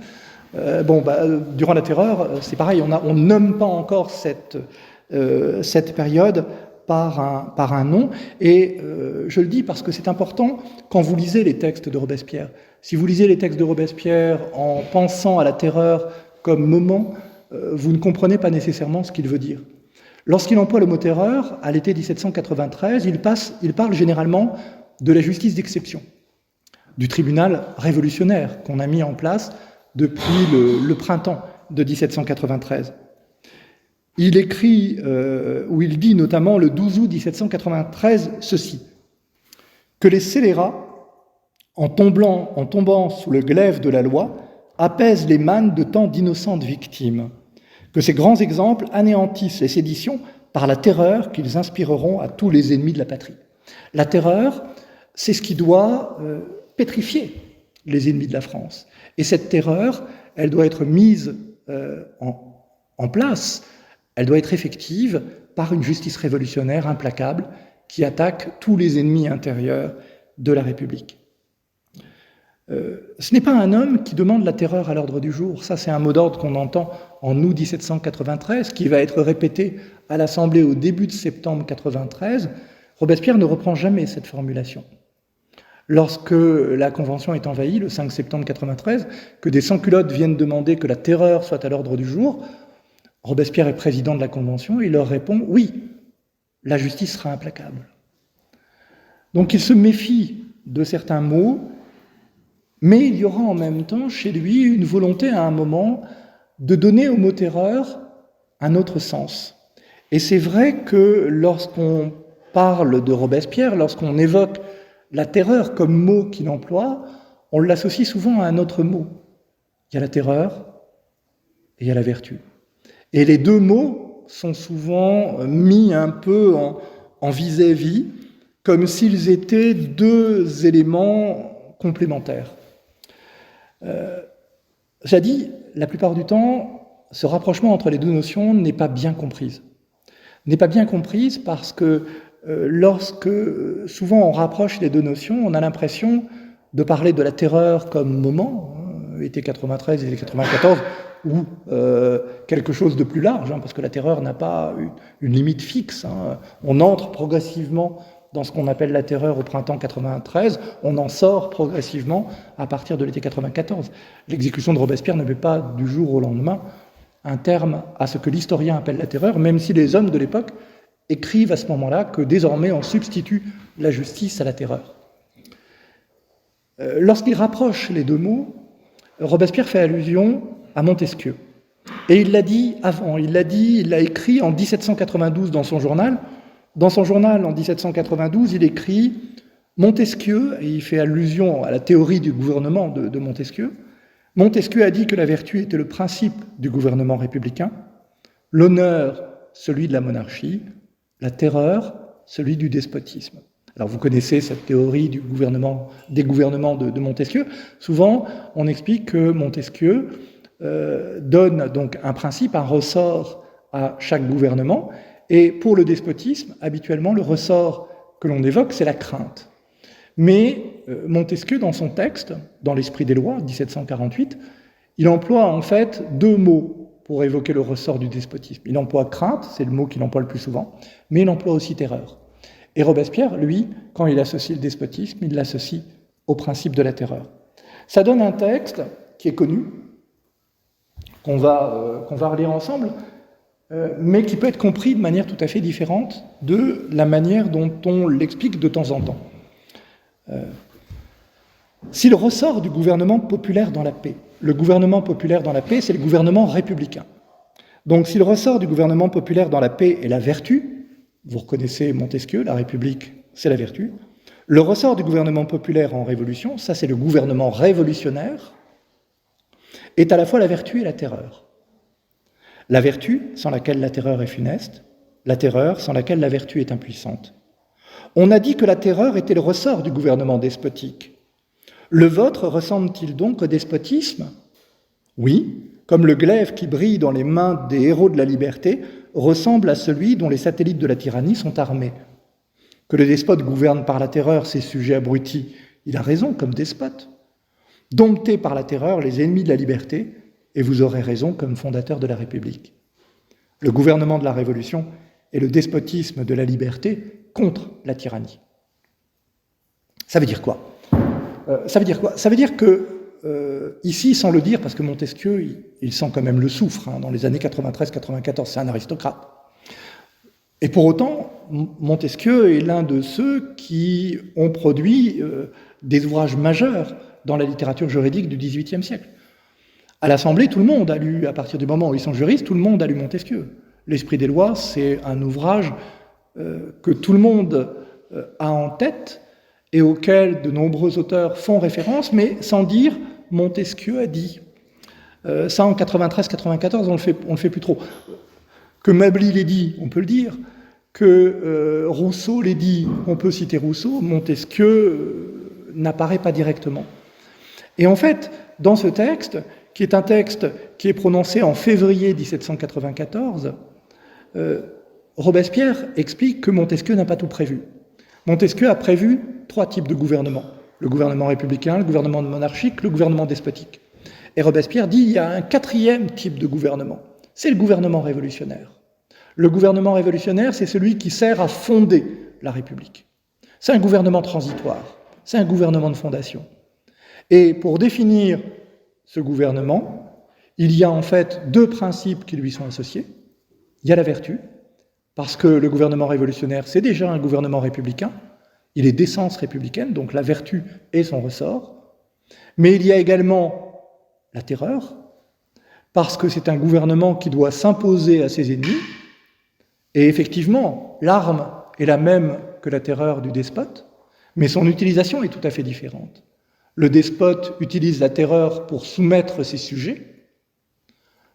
Durant la terreur, c'est pareil, on nomme pas encore cette période par un nom. Et je le dis parce que c'est important quand vous lisez les textes de Robespierre. Si vous lisez les textes de Robespierre en pensant à la terreur comme moment, vous ne comprenez pas nécessairement ce qu'il veut dire. Lorsqu'il emploie le mot terreur, à l'été 1793, il parle généralement de la justice d'exception, du tribunal révolutionnaire qu'on a mis en place depuis le printemps de 1793. Il écrit, ou il dit notamment le 12 août 1793, ceci, que les scélérats, en tombant sous le glaive de la loi, apaisent les mânes de tant d'innocentes victimes, que ces grands exemples anéantissent les séditions par la terreur qu'ils inspireront à tous les ennemis de la patrie. La terreur, c'est ce qui doit pétrifier les ennemis de la France. Et cette terreur, elle doit être mise en place, elle doit être effective par une justice révolutionnaire implacable qui attaque tous les ennemis intérieurs de la République. Ce n'est pas un homme qui demande la terreur à l'ordre du jour. Ça, c'est un mot d'ordre qu'on entend en août 1793, qui va être répété à l'Assemblée au début de septembre 1793. Robespierre ne reprend jamais cette formulation. Lorsque la Convention est envahie, le 5 septembre 1793, que des sans-culottes viennent demander que la terreur soit à l'ordre du jour, Robespierre est président de la Convention, et il leur répond « Oui, la justice sera implacable ». Donc il se méfie de certains mots, mais il y aura en même temps chez lui une volonté à un moment de donner au mot terreur un autre sens. Et c'est vrai que lorsqu'on parle de Robespierre, lorsqu'on évoque la terreur comme mot qu'il emploie, on l'associe souvent à un autre mot. Il y a la terreur et il y a la vertu. Et les deux mots sont souvent mis un peu en vis-à-vis, comme s'ils étaient deux éléments complémentaires. Jadis, la plupart du temps, ce rapprochement entre les deux notions n'est pas bien comprise. N'est pas bien comprise parce que lorsque souvent on rapproche les deux notions, on a l'impression de parler de la terreur comme moment, été 93 et été 94, ou quelque chose de plus large, parce que la terreur n'a pas une limite fixe. On entre progressivement dans ce qu'on appelle la terreur au printemps 93, on en sort progressivement à partir de l'été 94. L'exécution de Robespierre ne met pas du jour au lendemain un terme à ce que l'historien appelle la terreur, même si les hommes de l'époque écrivent à ce moment-là que désormais on substitue la justice à la terreur. Lorsqu'il rapproche les deux mots, Robespierre fait allusion à Montesquieu. Et il l'a dit avant, il l'a écrit en 1792 dans son journal. Dans son journal, en 1792, il écrit Montesquieu, et il fait allusion à la théorie du gouvernement de Montesquieu. Montesquieu a dit que la vertu était le principe du gouvernement républicain, l'honneur, celui de la monarchie, la terreur, celui du despotisme. Alors vous connaissez cette théorie des gouvernements de Montesquieu. Souvent, on explique que Montesquieu donne donc un principe, un ressort à chaque gouvernement. Et pour le despotisme, habituellement, le ressort que l'on évoque, c'est la crainte. Mais Montesquieu, dans son texte, dans l'Esprit des lois, 1748, il emploie en fait deux mots pour évoquer le ressort du despotisme. Il emploie crainte, c'est le mot qu'il emploie le plus souvent, mais il emploie aussi terreur. Et Robespierre, lui, quand il associe le despotisme, il l'associe au principe de la terreur. Ça donne un texte qui est connu, qu'on va relire ensemble, mais qui peut être compris de manière tout à fait différente de la manière dont on l'explique de temps en temps. Si le ressort du gouvernement populaire dans la paix, le gouvernement populaire dans la paix, c'est le gouvernement républicain. Donc si le ressort du gouvernement populaire dans la paix est la vertu, vous reconnaissez Montesquieu, la République, c'est la vertu, le ressort du gouvernement populaire en révolution, ça c'est le gouvernement révolutionnaire, est à la fois la vertu et la terreur. La vertu, sans laquelle la terreur est funeste, la terreur, sans laquelle la vertu est impuissante. On a dit que la terreur était le ressort du gouvernement despotique. Le vôtre ressemble-t-il donc au despotisme ? Oui, comme le glaive qui brille dans les mains des héros de la liberté ressemble à celui dont les satellites de la tyrannie sont armés. Que le despote gouverne par la terreur ses sujets abrutis, il a raison comme despote. Domptez par la terreur les ennemis de la liberté, et vous aurez raison comme fondateur de la République. Le gouvernement de la Révolution et le despotisme de la liberté contre la tyrannie. Ça veut dire quoi ? Ça veut dire que, ici, sans le dire, parce que Montesquieu, il sent quand même le soufre, dans les années 93-94, c'est un aristocrate. Et pour autant, Montesquieu est l'un de ceux qui ont produit des ouvrages majeurs dans la littérature juridique du XVIIIe siècle. À l'Assemblée, tout le monde a lu, à partir du moment où ils sont juristes, tout le monde a lu Montesquieu. L'Esprit des lois, c'est un ouvrage que tout le monde a en tête et auquel de nombreux auteurs font référence, mais sans dire « Montesquieu a dit ». Ça, en 93-94, on le fait plus trop. Que Mably l'ait dit, on peut le dire. Que Rousseau l'ait dit, on peut citer Rousseau. Montesquieu n'apparaît pas directement. Et en fait, dans ce texte, qui est un texte qui est prononcé en février 1794, Robespierre explique que Montesquieu n'a pas tout prévu. Montesquieu a prévu 3 types de gouvernement. Le gouvernement républicain, le gouvernement monarchique, le gouvernement despotique. Et Robespierre dit qu'il y a un 4e type de gouvernement. C'est le gouvernement révolutionnaire. Le gouvernement révolutionnaire, c'est celui qui sert à fonder la République. C'est un gouvernement transitoire. C'est un gouvernement de fondation. Et pour définir ce gouvernement, il y a en fait 2 principes qui lui sont associés. Il y a la vertu, parce que le gouvernement révolutionnaire, c'est déjà un gouvernement républicain. Il est d'essence républicaine, donc la vertu est son ressort. Mais il y a également la terreur, parce que c'est un gouvernement qui doit s'imposer à ses ennemis. Et effectivement, l'arme est la même que la terreur du despote, mais son utilisation est tout à fait différente. Le despote utilise la terreur pour soumettre ses sujets.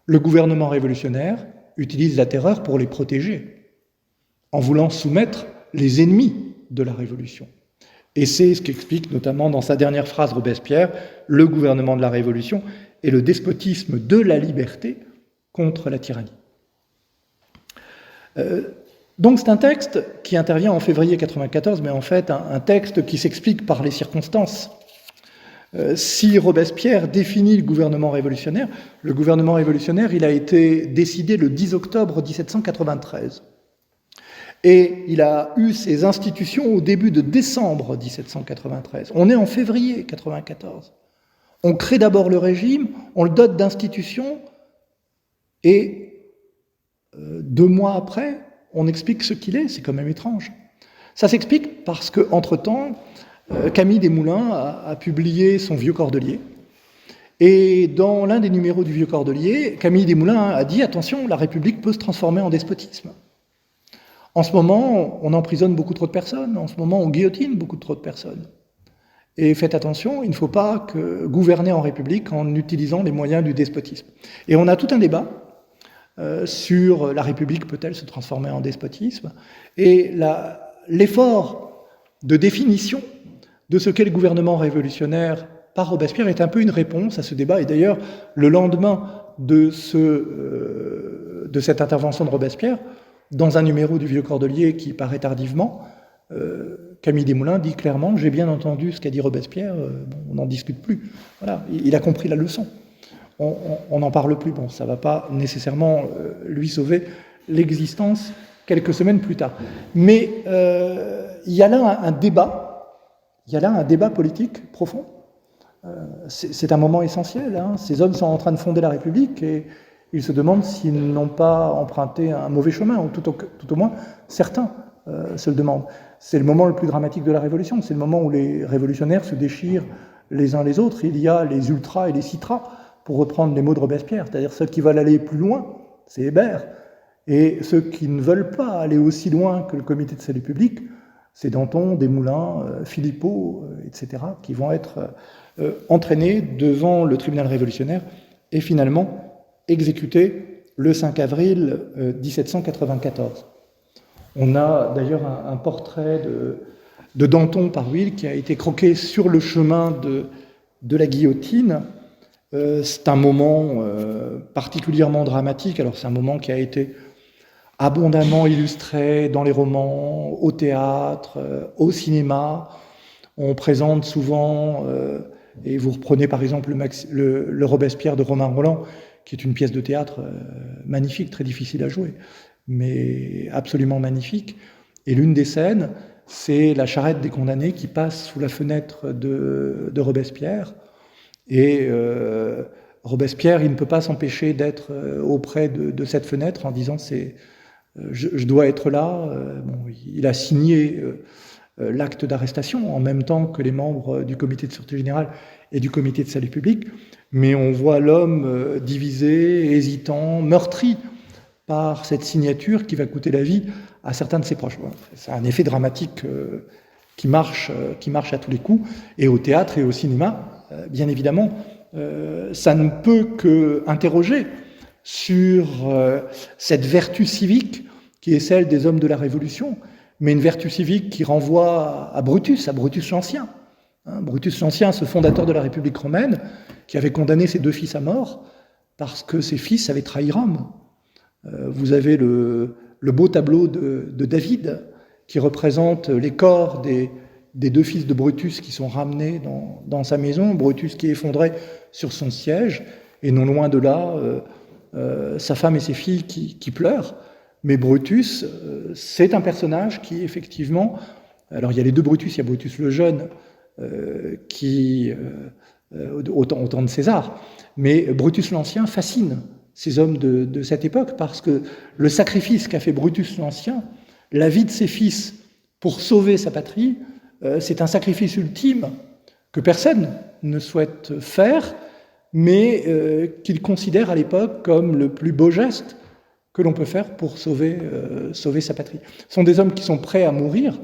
Le gouvernement révolutionnaire utilise la terreur pour les protéger, en voulant soumettre les ennemis de la Révolution. Et c'est ce qu'explique notamment dans sa dernière phrase Robespierre, le gouvernement de la Révolution et le despotisme de la liberté contre la tyrannie. Donc c'est un texte qui intervient en février 1994, mais en fait un texte qui s'explique par les circonstances. Si Robespierre définit le gouvernement révolutionnaire, il a été décidé le 10 octobre 1793. Et il a eu ses institutions au début de décembre 1793. On est en février 1994. On crée d'abord le régime, on le dote d'institutions, et 2 mois après, on explique ce qu'il est. C'est quand même étrange. Ça s'explique parce qu'entre-temps, Camille Desmoulins a publié son Vieux Cordelier. Et dans l'un des numéros du Vieux Cordelier, Camille Desmoulins a dit « Attention, la République peut se transformer en despotisme ». En ce moment, on emprisonne beaucoup trop de personnes. En ce moment, on guillotine beaucoup trop de personnes. Et faites attention, il ne faut pas gouverner en République en utilisant les moyens du despotisme. Et on a tout un débat sur la République peut-elle se transformer en despotisme. Et l'effort de définition de ce qu'est le gouvernement révolutionnaire par Robespierre est un peu une réponse à ce débat. Et d'ailleurs, le lendemain de cette intervention de Robespierre, dans un numéro du Vieux Cordelier qui paraît tardivement, Camille Desmoulins dit clairement « J'ai bien entendu ce qu'a dit Robespierre, on n'en discute plus. » Voilà, il a compris la leçon. On n'en parle plus. Bon, ça ne va pas nécessairement lui sauver l'existence quelques semaines plus tard. Mais il y a là un débat politique profond. C'est un moment essentiel. Ces hommes sont en train de fonder la République et ils se demandent s'ils n'ont pas emprunté un mauvais chemin, ou tout au moins certains se le demandent. C'est le moment le plus dramatique de la Révolution, c'est le moment où les révolutionnaires se déchirent les uns les autres. Il y a les ultras et les citras, pour reprendre les mots de Robespierre, c'est-à-dire ceux qui veulent aller plus loin, c'est Hébert, et ceux qui ne veulent pas aller aussi loin que le Comité de salut public, c'est Danton, Desmoulins, Philippot, etc., qui vont être entraînés devant le tribunal révolutionnaire et finalement exécutés le 5 avril 1794. On a d'ailleurs un portrait de Danton par Will qui a été croqué sur le chemin de la guillotine. C'est un moment particulièrement dramatique. Alors c'est un moment qui a été abondamment illustré dans les romans, au théâtre, au cinéma. On présente souvent, et vous reprenez par exemple le Robespierre de Romain Rolland, qui est une pièce de théâtre magnifique, très difficile à jouer, mais absolument magnifique. Et l'une des scènes, c'est la charrette des condamnés qui passe sous la fenêtre de Robespierre. Et Robespierre, il ne peut pas s'empêcher d'être auprès de cette fenêtre en disant je dois être là. Bon, il a signé l'acte d'arrestation en même temps que les membres du comité de sûreté générale et du comité de salut public, mais on voit l'homme divisé, hésitant, meurtri par cette signature qui va coûter la vie à certains de ses proches. Bon, c'est un effet dramatique qui marche à tous les coups, et au théâtre et au cinéma, bien évidemment, ça ne peut que interroger sur cette vertu civique qui est celle des hommes de la Révolution, mais une vertu civique qui renvoie à Brutus l'Ancien. Brutus l'Ancien, ce fondateur de la République romaine, qui avait condamné ses 2 fils à mort parce que ses fils avaient trahi Rome. Vous avez le beau tableau de David qui représente les corps des 2 fils de Brutus qui sont ramenés dans sa maison, Brutus qui est effondré sur son siège, et non loin de là, sa femme et ses filles qui pleurent. Mais Brutus, c'est un personnage qui, effectivement... Alors, il y a les 2 Brutus, il y a Brutus le Jeune, au temps de César, mais Brutus l'Ancien fascine ces hommes de cette époque, parce que le sacrifice qu'a fait Brutus l'Ancien, la vie de ses fils pour sauver sa patrie, c'est un sacrifice ultime que personne ne souhaite faire, mais qu'il considère à l'époque comme le plus beau geste que l'on peut faire pour sauver sa patrie. Ce sont des hommes qui sont prêts à mourir,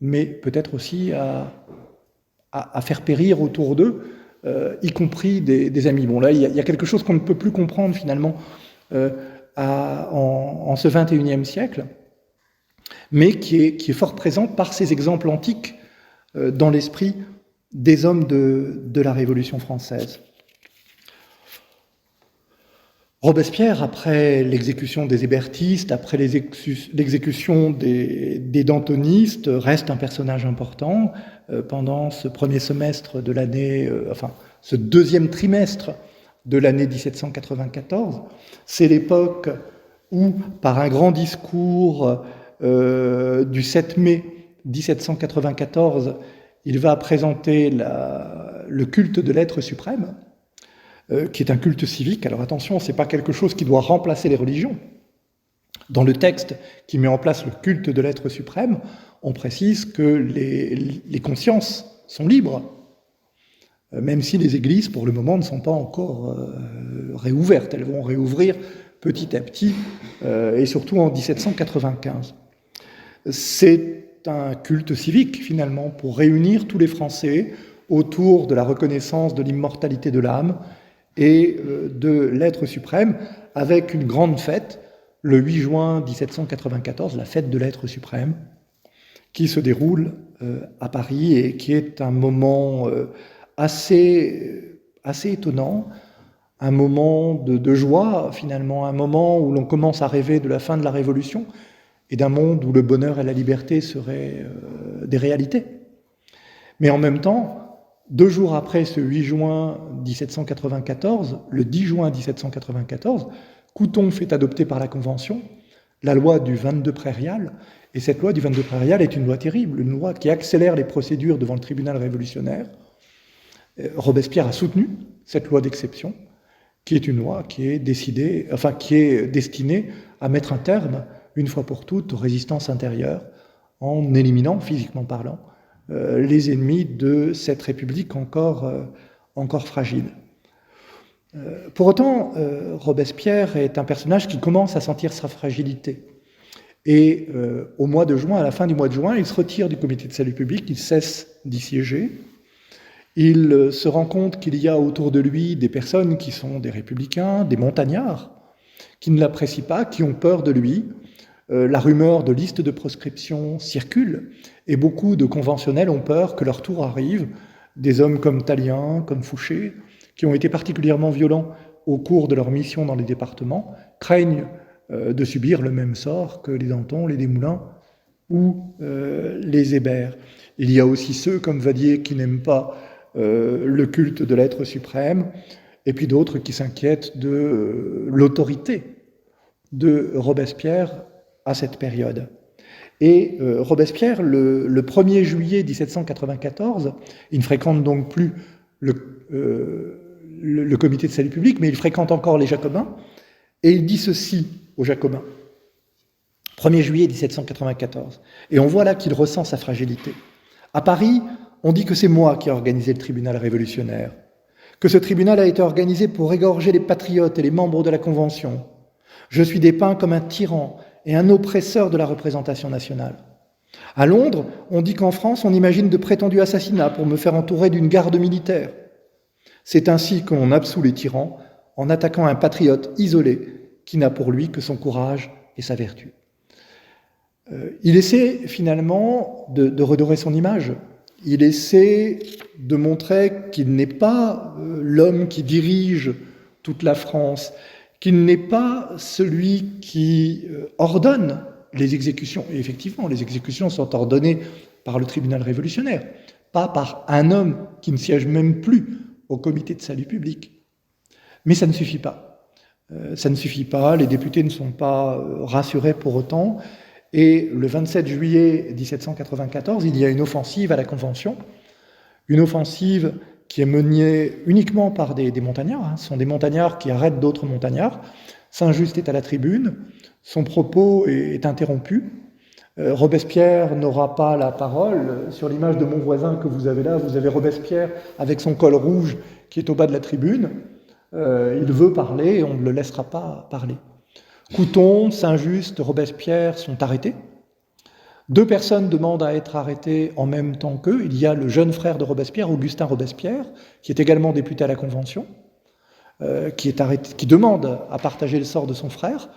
mais peut-être aussi à faire périr autour d'eux, y compris des amis. Bon, là, il y a quelque chose qu'on ne peut plus comprendre finalement en ce XXIe siècle, mais qui est fort présent par ces exemples antiques dans l'esprit des hommes de la Révolution française. Robespierre, après l'exécution des hébertistes, après l'exécution des dantonistes, reste un personnage important pendant ce premier semestre de l'année, ce deuxième trimestre de l'année 1794. C'est l'époque où, par un grand discours du 7 mai 1794, il va présenter le culte de l'être suprême, qui est un culte civique. Alors attention, ce n'est pas quelque chose qui doit remplacer les religions. Dans le texte qui met en place le culte de l'être suprême, on précise que les consciences sont libres, même si les églises, pour le moment, ne sont pas encore réouvertes. Elles vont réouvrir petit à petit, et surtout en 1795. C'est un culte civique, finalement, pour réunir tous les Français autour de la reconnaissance de l'immortalité de l'âme et de l'être suprême, avec une grande fête, le 8 juin 1794, la fête de l'être suprême, qui se déroule à Paris et qui est un moment assez étonnant, un moment de joie, finalement, un moment où l'on commence à rêver de la fin de la Révolution et d'un monde où le bonheur et la liberté seraient des réalités. Mais en même temps, 2 jours après ce 8 juin 1794, le 10 juin 1794, Couthon fait adopter par la Convention la loi du 22 prairial, et cette loi du 22 prairial est une loi terrible, une loi qui accélère les procédures devant le tribunal révolutionnaire. Robespierre a soutenu cette loi d'exception, qui est une loi qui est destinée à mettre un terme, une fois pour toutes, aux résistances intérieures, en éliminant, physiquement parlant, les ennemis de cette République encore fragile. Pour autant, Robespierre est un personnage qui commence à sentir sa fragilité. Et au mois de juin, à la fin du mois de juin, il se retire du comité de salut public, il cesse d'y siéger. Il se rend compte qu'il y a autour de lui des personnes qui sont des républicains, des montagnards, qui ne l'apprécient pas, qui ont peur de lui. La rumeur de liste de proscription circule, et beaucoup de conventionnels ont peur que leur tour arrive. Des hommes comme Tallien, comme Fouché, qui ont été particulièrement violents au cours de leur mission dans les départements, craignent de subir le même sort que les Danton, les Desmoulins ou les Hébert. Il y a aussi ceux comme Vadier qui n'aiment pas le culte de l'être suprême, et puis d'autres qui s'inquiètent de l'autorité de Robespierre à cette période. Et Robespierre, le 1er juillet 1794, il ne fréquente donc plus le comité de salut public, mais il fréquente encore les Jacobins, et il dit ceci aux Jacobins. 1er juillet 1794. Et on voit là qu'il ressent sa fragilité. À Paris, on dit que c'est moi qui ai organisé le tribunal révolutionnaire, que ce tribunal a été organisé pour égorger les patriotes et les membres de la Convention. Je suis dépeint comme un tyran et un oppresseur de la représentation nationale. À Londres, on dit qu'en France, on imagine de prétendus assassinats pour me faire entourer d'une garde militaire. C'est ainsi qu'on absout les tyrans en attaquant un patriote isolé qui n'a pour lui que son courage et sa vertu. Il essaie finalement de redorer son image. Il essaie de montrer qu'il n'est pas l'homme qui dirige toute la France, qu'il n'est pas celui qui ordonne les exécutions. Et effectivement, les exécutions sont ordonnées par le tribunal révolutionnaire, pas par un homme qui ne siège même plus au comité de salut public. Mais ça ne suffit pas. Ça ne suffit pas, les députés ne sont pas rassurés pour autant. Et le 27 juillet 1794, il y a une offensive à la Convention, une offensive qui est menée uniquement par des montagnards. Ce sont des montagnards qui arrêtent d'autres montagnards. Saint-Just est à la tribune, son propos est interrompu. Robespierre n'aura pas la parole. Sur l'image de mon voisin que vous avez là, vous avez Robespierre avec son col rouge qui est au bas de la tribune. Il veut parler et on ne le laissera pas parler. Couthon, Saint-Just, Robespierre sont arrêtés. 2 personnes demandent à être arrêtées en même temps qu'eux. Il y a le jeune frère de Robespierre, Augustin Robespierre, qui est également député à la Convention, qui est arrêté, qui demande à partager le sort de son frère.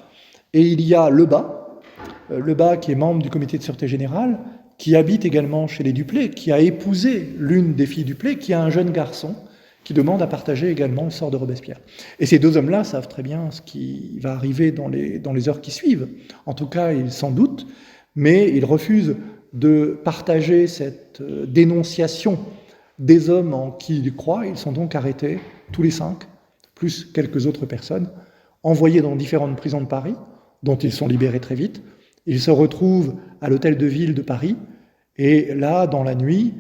Et il y a Lebas qui est membre du comité de sûreté générale, qui habite également chez les Duplay, qui a épousé l'une des filles Duplay, qui a un jeune garçon, qui demande à partager également le sort de Robespierre. Et ces 2 hommes-là savent très bien ce qui va arriver dans les heures qui suivent. En tout cas, ils s'en doutent, mais ils refusent de partager cette dénonciation des hommes en qui ils croient. Ils sont donc arrêtés, tous les 5, plus quelques autres personnes, envoyés dans différentes prisons de Paris, dont ils sont libérés très vite. Ils se retrouvent à l'hôtel de ville de Paris, et là, dans la nuit,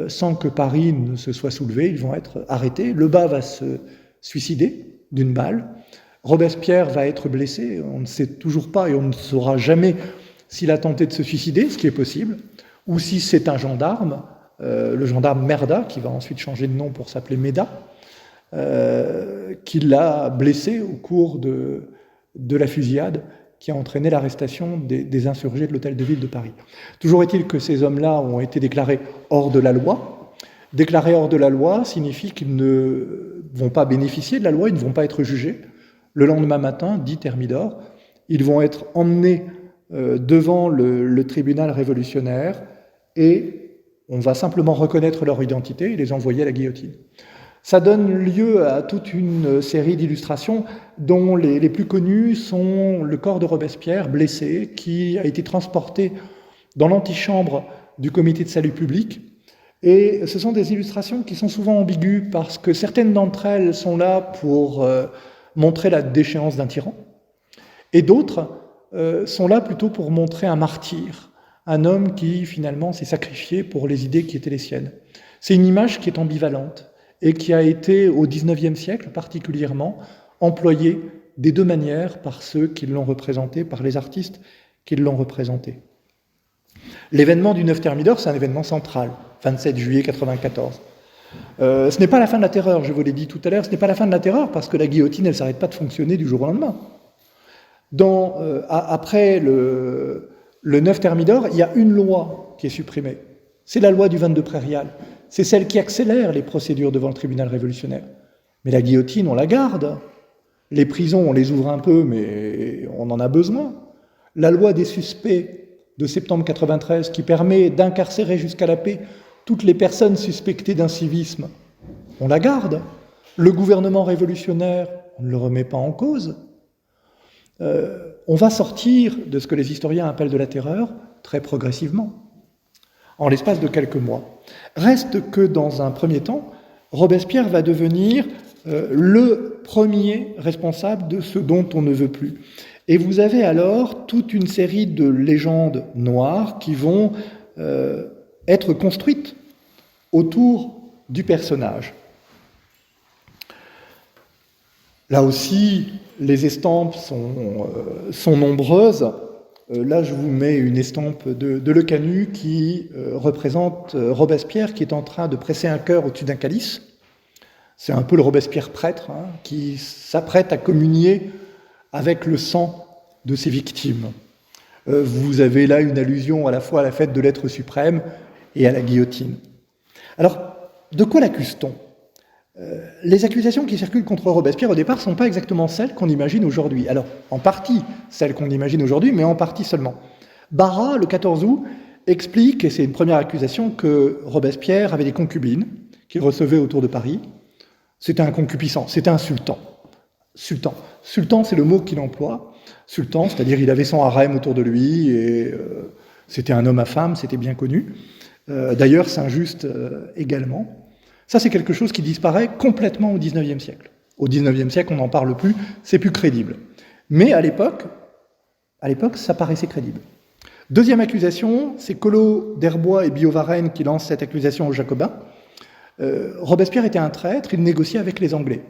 sans que Paris ne se soit soulevé, ils vont être arrêtés. Lebas va se suicider d'une balle. Robespierre va être blessé. On ne sait toujours pas et on ne saura jamais s'il a tenté de se suicider, ce qui est possible, ou si c'est un gendarme, le gendarme Merda, qui va ensuite changer de nom pour s'appeler Méda, qui l'a blessé au cours de la fusillade qui a entraîné l'arrestation des insurgés de l'hôtel de ville de Paris. Toujours est-il que ces hommes-là ont été déclarés hors de la loi. Déclarés hors de la loi signifie qu'ils ne vont pas bénéficier de la loi, ils ne vont pas être jugés. Le lendemain matin, dit Thermidor, ils vont être emmenés devant le tribunal révolutionnaire et on va simplement reconnaître leur identité et les envoyer à la guillotine. Ça donne lieu à toute une série d'illustrations dont les plus connues sont le corps de Robespierre, blessé, qui a été transporté dans l'antichambre du comité de salut public. Et ce sont des illustrations qui sont souvent ambiguës parce que certaines d'entre elles sont là pour montrer la déchéance d'un tyran et d'autres sont là plutôt pour montrer un martyr, un homme qui finalement s'est sacrifié pour les idées qui étaient les siennes. C'est une image qui est ambivalente et qui a été, au XIXe siècle particulièrement, employée des 2 manières par ceux qui l'ont représenté, par les artistes qui l'ont représenté. L'événement du 9 Thermidor, c'est un événement central, 27 juillet 1994. Ce n'est pas la fin de la terreur, je vous l'ai dit tout à l'heure, ce n'est pas la fin de la terreur parce que la guillotine, elle ne s'arrête pas de fonctionner du jour au lendemain. Après le 9 Thermidor, il y a une loi qui est supprimée. C'est la loi du 22 prairial. C'est celle qui accélère les procédures devant le tribunal révolutionnaire. Mais la guillotine, on la garde. Les prisons, on les ouvre un peu, mais on en a besoin. La loi des suspects de septembre 93 qui permet d'incarcérer jusqu'à la paix toutes les personnes suspectées d'incivisme, on la garde. Le gouvernement révolutionnaire, on ne le remet pas en cause. On va sortir de ce que les historiens appellent de la terreur très progressivement, en l'espace de quelques mois. Reste que dans un premier temps, Robespierre va devenir le premier responsable de ce dont on ne veut plus. Et vous avez alors toute une série de légendes noires qui vont être construites autour du personnage. Là aussi, les estampes sont nombreuses. Là, je vous mets une estampe de Le Canut qui représente Robespierre qui est en train de presser un cœur au-dessus d'un calice. C'est un peu le Robespierre prêtre qui s'apprête à communier avec le sang de ses victimes. Vous avez là une allusion à la fois à la fête de l'être suprême et à la guillotine. Alors, de quoi l'accuse-t-on ? Les accusations qui circulent contre Robespierre au départ ne sont pas exactement celles qu'on imagine aujourd'hui. Alors, en partie celles qu'on imagine aujourd'hui, mais en partie seulement. Barras, le 14 août, explique, et c'est une première accusation, que Robespierre avait des concubines qu'il recevait autour de Paris. C'était un concupiscent, c'était un sultan. Sultan, c'est le mot qu'il emploie. Sultan, c'est-à-dire il avait son harem autour de lui, et c'était un homme à femme, c'était bien connu. D'ailleurs, Saint-Just également. Ça, c'est quelque chose qui disparaît complètement au XIXe siècle. Au XIXe siècle, on n'en parle plus, c'est plus crédible. Mais à l'époque, ça paraissait crédible. Deuxième accusation, c'est Collot d'Herbois et Billaud-Varenne qui lancent cette accusation aux Jacobins. Robespierre était un traître, il négociait avec les Anglais.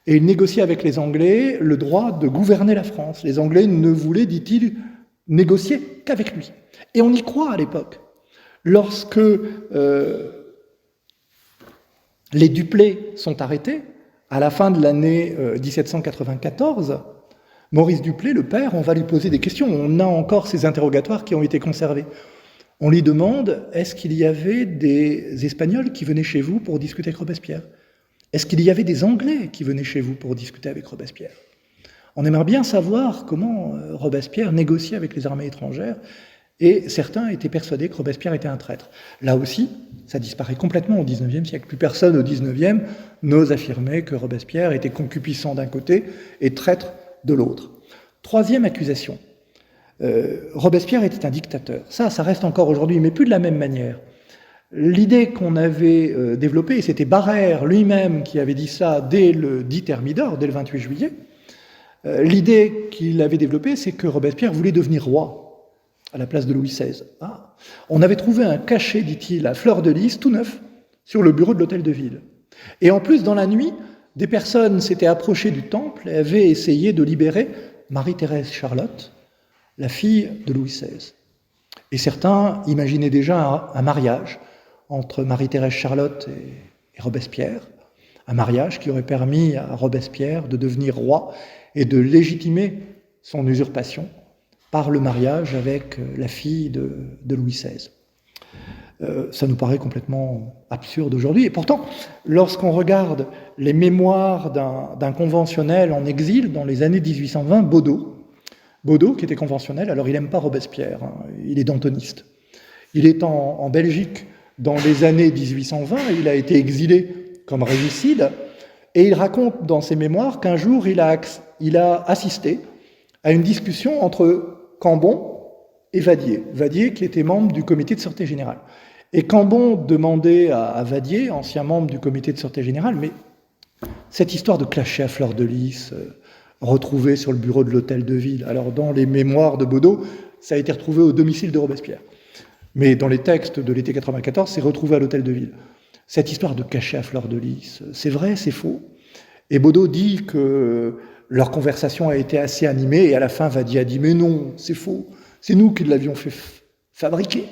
Et il négociait avec les Anglais le droit de gouverner la France. Les Anglais ne voulaient, dit-il, négocier qu'avec lui. Et on y croit à l'époque. Lorsque les Duplay sont arrêtés, à la fin de l'année 1794, Maurice Duplay, le père, on va lui poser des questions. On a encore ces interrogatoires qui ont été conservés. On lui demande, est-ce qu'il y avait des Espagnols qui venaient chez vous pour discuter avec Robespierre ? Est-ce qu'il y avait des Anglais qui venaient chez vous pour discuter avec Robespierre ? On aimerait bien savoir comment Robespierre négociait avec les armées étrangères, et certains étaient persuadés que Robespierre était un traître. Là aussi, ça disparaît complètement au XIXe siècle. Plus personne au XIXe n'ose affirmer que Robespierre était concupiscent d'un côté et traître de l'autre. Troisième accusation. Robespierre était un dictateur. Ça reste encore aujourd'hui, mais plus de la même manière. L'idée qu'on avait développée, et c'était Barrère lui-même qui avait dit ça dès le 10 Thermidor, dès le 28 juillet, l'idée qu'il avait développée, c'est que Robespierre voulait devenir roi à la place de Louis XVI. On avait trouvé un cachet, dit-il, à fleur de lys, tout neuf, sur le bureau de l'hôtel de ville. Et en plus, dans la nuit, des personnes s'étaient approchées du temple et avaient essayé de libérer Marie-Thérèse Charlotte, la fille de Louis XVI. Et certains imaginaient déjà un mariage entre Marie-Thérèse Charlotte et Robespierre, un mariage qui aurait permis à Robespierre de devenir roi et de légitimer son usurpation par le mariage avec la fille de Louis XVI. Ça nous paraît complètement absurde aujourd'hui. Et pourtant, lorsqu'on regarde les mémoires d'un conventionnel en exil dans les années 1820, Baudot, qui était conventionnel, alors il n'aime pas Robespierre, il est dantoniste. Il est en Belgique dans les années 1820, il a été exilé comme régicide, et il raconte dans ses mémoires qu'un jour il a assisté à une discussion entre Cambon et Vadier qui était membre du comité de sûreté générale. Et Cambon demandait à Vadier, ancien membre du comité de sûreté générale, mais cette histoire de cachet à fleur de lys, retrouvé sur le bureau de l'hôtel de ville, alors dans les mémoires de Baudot, ça a été retrouvé au domicile de Robespierre. Mais dans les textes de l'été 94, c'est retrouvé à l'hôtel de ville. Cette histoire de cachet à fleur de lys, c'est vrai, c'est faux. Et Baudot dit que leur conversation a été assez animée, et à la fin, Vadier a dit « Mais non, c'est faux, c'est nous qui l'avions fait fabriquer ».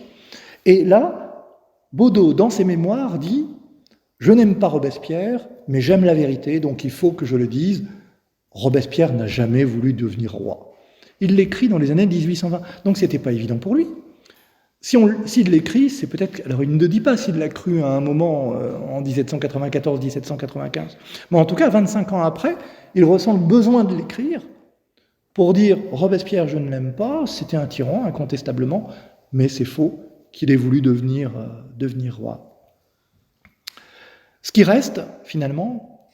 Et là, Baudot, dans ses mémoires, dit « Je n'aime pas Robespierre, mais j'aime la vérité, donc il faut que je le dise. Robespierre n'a jamais voulu devenir roi. » Il l'écrit dans les années 1820, donc c'était pas évident pour lui. S'il l'écrit, c'est peut-être... Alors, il ne dit pas s'il l'a cru à un moment en 1794-1795. Mais en tout cas, 25 ans après, il ressent le besoin de l'écrire pour dire « Robespierre, je ne l'aime pas, c'était un tyran, incontestablement, mais c'est faux qu'il ait voulu devenir roi. » Ce qui reste, finalement,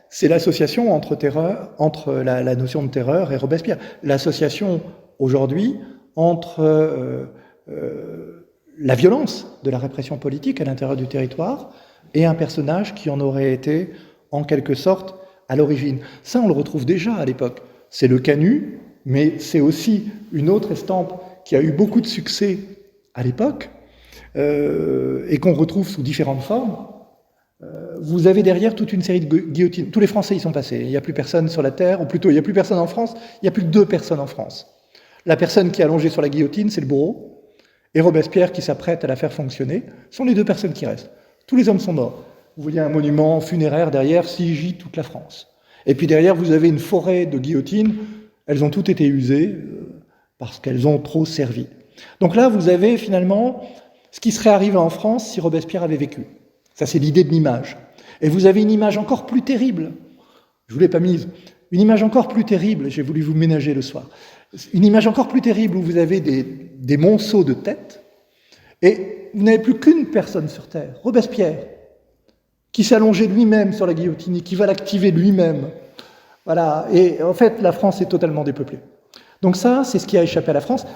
c'est l'association entre la notion de terreur et Robespierre. L'association, aujourd'hui, entre la violence de la répression politique à l'intérieur du territoire et un personnage qui en aurait été, en quelque sorte, à l'origine. Ça, on le retrouve déjà à l'époque. c'est le canut, mais c'est aussi une autre estampe qui a eu beaucoup de succès à l'époque, et qu'on retrouve sous différentes formes. Vous avez derrière toute une série de guillotines. Tous les Français y sont passés. Il n'y a plus personne sur la Terre, ou plutôt il n'y a plus personne en France, il n'y a plus que 2 personnes en France. La personne qui est allongée sur la guillotine, c'est le bourreau, et Robespierre qui s'apprête à la faire fonctionner, sont les 2 personnes qui restent. Tous les hommes sont morts. Vous voyez un monument funéraire derrière, siégeait toute la France. Et puis derrière, vous avez une forêt de guillotines. Elles ont toutes été usées parce qu'elles ont trop servi. Donc là, vous avez finalement ce qui serait arrivé en France si Robespierre avait vécu. Ça, c'est l'idée de l'image. Et vous avez une image encore plus terrible. Je ne vous l'ai pas mise. Une image encore plus terrible. J'ai voulu vous ménager le soir. Une image encore plus terrible où vous avez des monceaux de têtes. Et vous n'avez plus qu'une personne sur Terre, Robespierre, qui s'est allongé lui-même sur la guillotine et qui va l'activer lui-même. Voilà. Et en fait, la France est totalement dépeuplée. Donc ça, c'est ce qui a échappé à la France.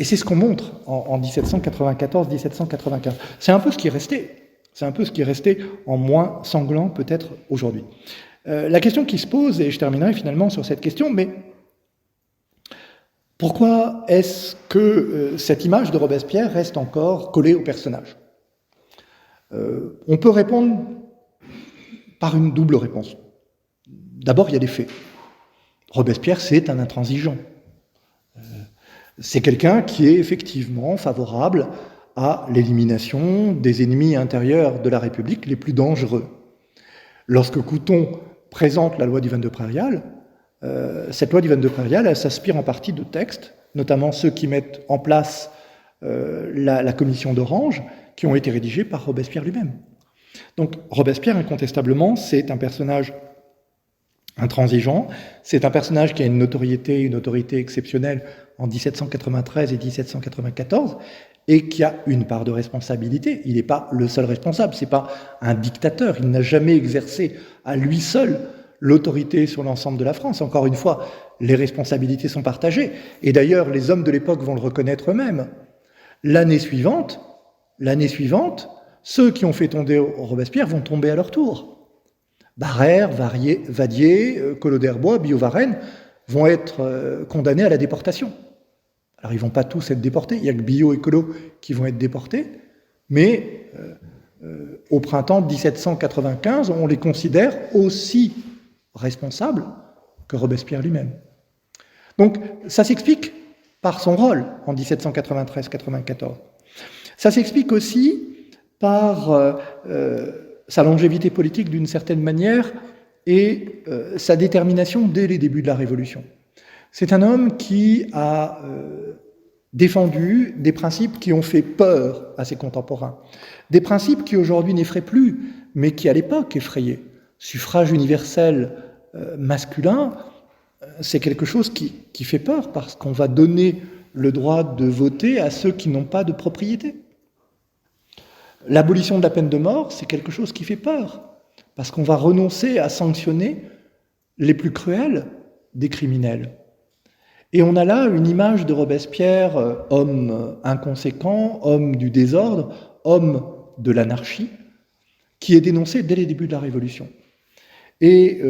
Et c'est ce qu'on montre en 1794-1795. C'est un peu ce qui est resté. C'est un peu ce qui est resté en moins sanglant peut-être aujourd'hui. La question qui se pose, et je terminerai finalement sur cette question, mais pourquoi est-ce que cette image de Robespierre reste encore collée au personnage ? On peut répondre par une double réponse. D'abord, il y a des faits. Robespierre, c'est un intransigeant. C'est quelqu'un qui est effectivement favorable à l'élimination des ennemis intérieurs de la République les plus dangereux. Lorsque Couthon présente la loi du 22 prairial, cette loi du 22 prairial, elle s'inspire en partie de textes, notamment ceux qui mettent en place la commission d'Orange, qui ont été rédigés par Robespierre lui-même. Donc Robespierre, incontestablement, c'est un personnage intransigeant, c'est un personnage qui a une autorité exceptionnelle en 1793 et 1794, et qui a une part de responsabilité. Il n'est pas le seul responsable, c'est pas un dictateur, il n'a jamais exercé à lui seul l'autorité sur l'ensemble de la France. Encore une fois, les responsabilités sont partagées, et d'ailleurs les hommes de l'époque vont le reconnaître eux-mêmes. L'année suivante, ceux qui ont fait tomber Robespierre vont tomber à leur tour. Barrère, Vadier, Collot d'Herbois, Billaud-Varenne vont être condamnés à la déportation. Alors ils ne vont pas tous être déportés, il n'y a que Billaud et Collot qui vont être déportés, mais au printemps 1795, on les considère aussi responsables que Robespierre lui-même. Donc ça s'explique par son rôle en 1793-94. Ça s'explique aussi par sa longévité politique d'une certaine manière et sa détermination dès les débuts de la Révolution. C'est un homme qui a défendu des principes qui ont fait peur à ses contemporains. Des principes qui aujourd'hui n'effraient plus, mais qui à l'époque effrayaient. Suffrage universel masculin, c'est quelque chose qui fait peur parce qu'on va donner le droit de voter à ceux qui n'ont pas de propriété. L'abolition de la peine de mort, c'est quelque chose qui fait peur parce qu'on va renoncer à sanctionner les plus cruels des criminels. Et on a là une image de Robespierre, homme inconséquent, homme du désordre, homme de l'anarchie, qui est dénoncé dès les débuts de la Révolution. Et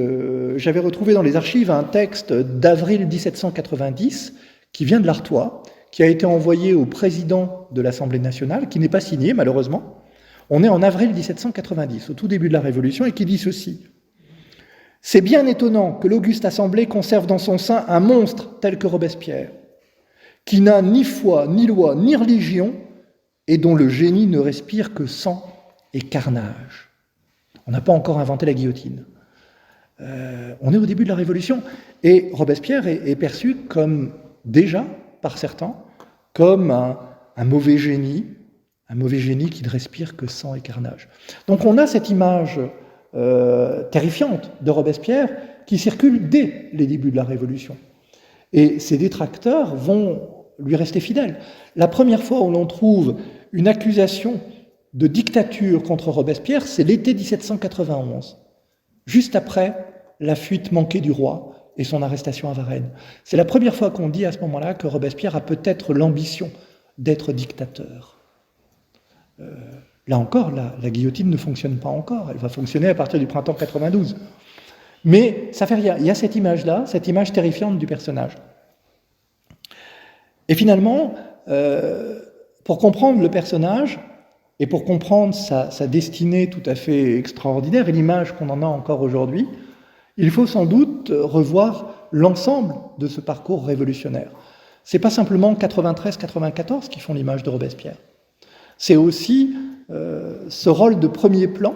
j'avais retrouvé dans les archives un texte d'avril 1790 qui vient de l'Artois, qui a été envoyé au président de l'Assemblée nationale, qui n'est pas signé malheureusement. On est en avril 1790, au tout début de la Révolution, et qui dit ceci. « C'est bien étonnant que l'auguste Assemblée conserve dans son sein un monstre tel que Robespierre, qui n'a ni foi, ni loi, ni religion, et dont le génie ne respire que sang et carnage. » On n'a pas encore inventé la guillotine. On est au début de la Révolution, et Robespierre est perçu comme, déjà, par certains, comme un mauvais génie qui ne respire que sang et carnage. Donc on a cette image terrifiante de Robespierre qui circule dès les débuts de la Révolution. Et ses détracteurs vont lui rester fidèles. La première fois où l'on trouve une accusation de dictature contre Robespierre, c'est l'été 1791, juste après la fuite manquée du roi et son arrestation à Varennes. C'est la première fois qu'on dit à ce moment-là que Robespierre a peut-être l'ambition d'être dictateur. Là encore, la guillotine ne fonctionne pas encore. Elle va fonctionner à partir du printemps 92. Mais ça fait rien. Il y a cette image-là, cette image terrifiante du personnage. Et finalement, pour comprendre le personnage et pour comprendre sa destinée tout à fait extraordinaire et l'image qu'on en a encore aujourd'hui, il faut sans doute revoir l'ensemble de ce parcours révolutionnaire. C'est pas simplement 93-94 qui font l'image de Robespierre. C'est aussi ce rôle de premier plan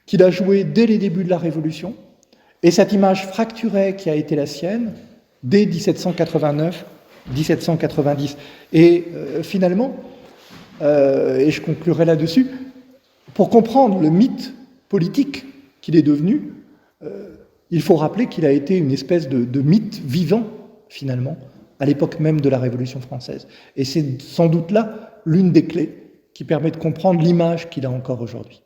qu'il a joué dès les débuts de la Révolution, et cette image fracturée qui a été la sienne dès 1789-1790. Et finalement, et je conclurai là-dessus, pour comprendre le mythe politique qu'il est devenu, il faut rappeler qu'il a été une espèce de mythe vivant, finalement, à l'époque même de la Révolution française. Et c'est sans doute là l'une des clés qui permet de comprendre l'image qu'il a encore aujourd'hui.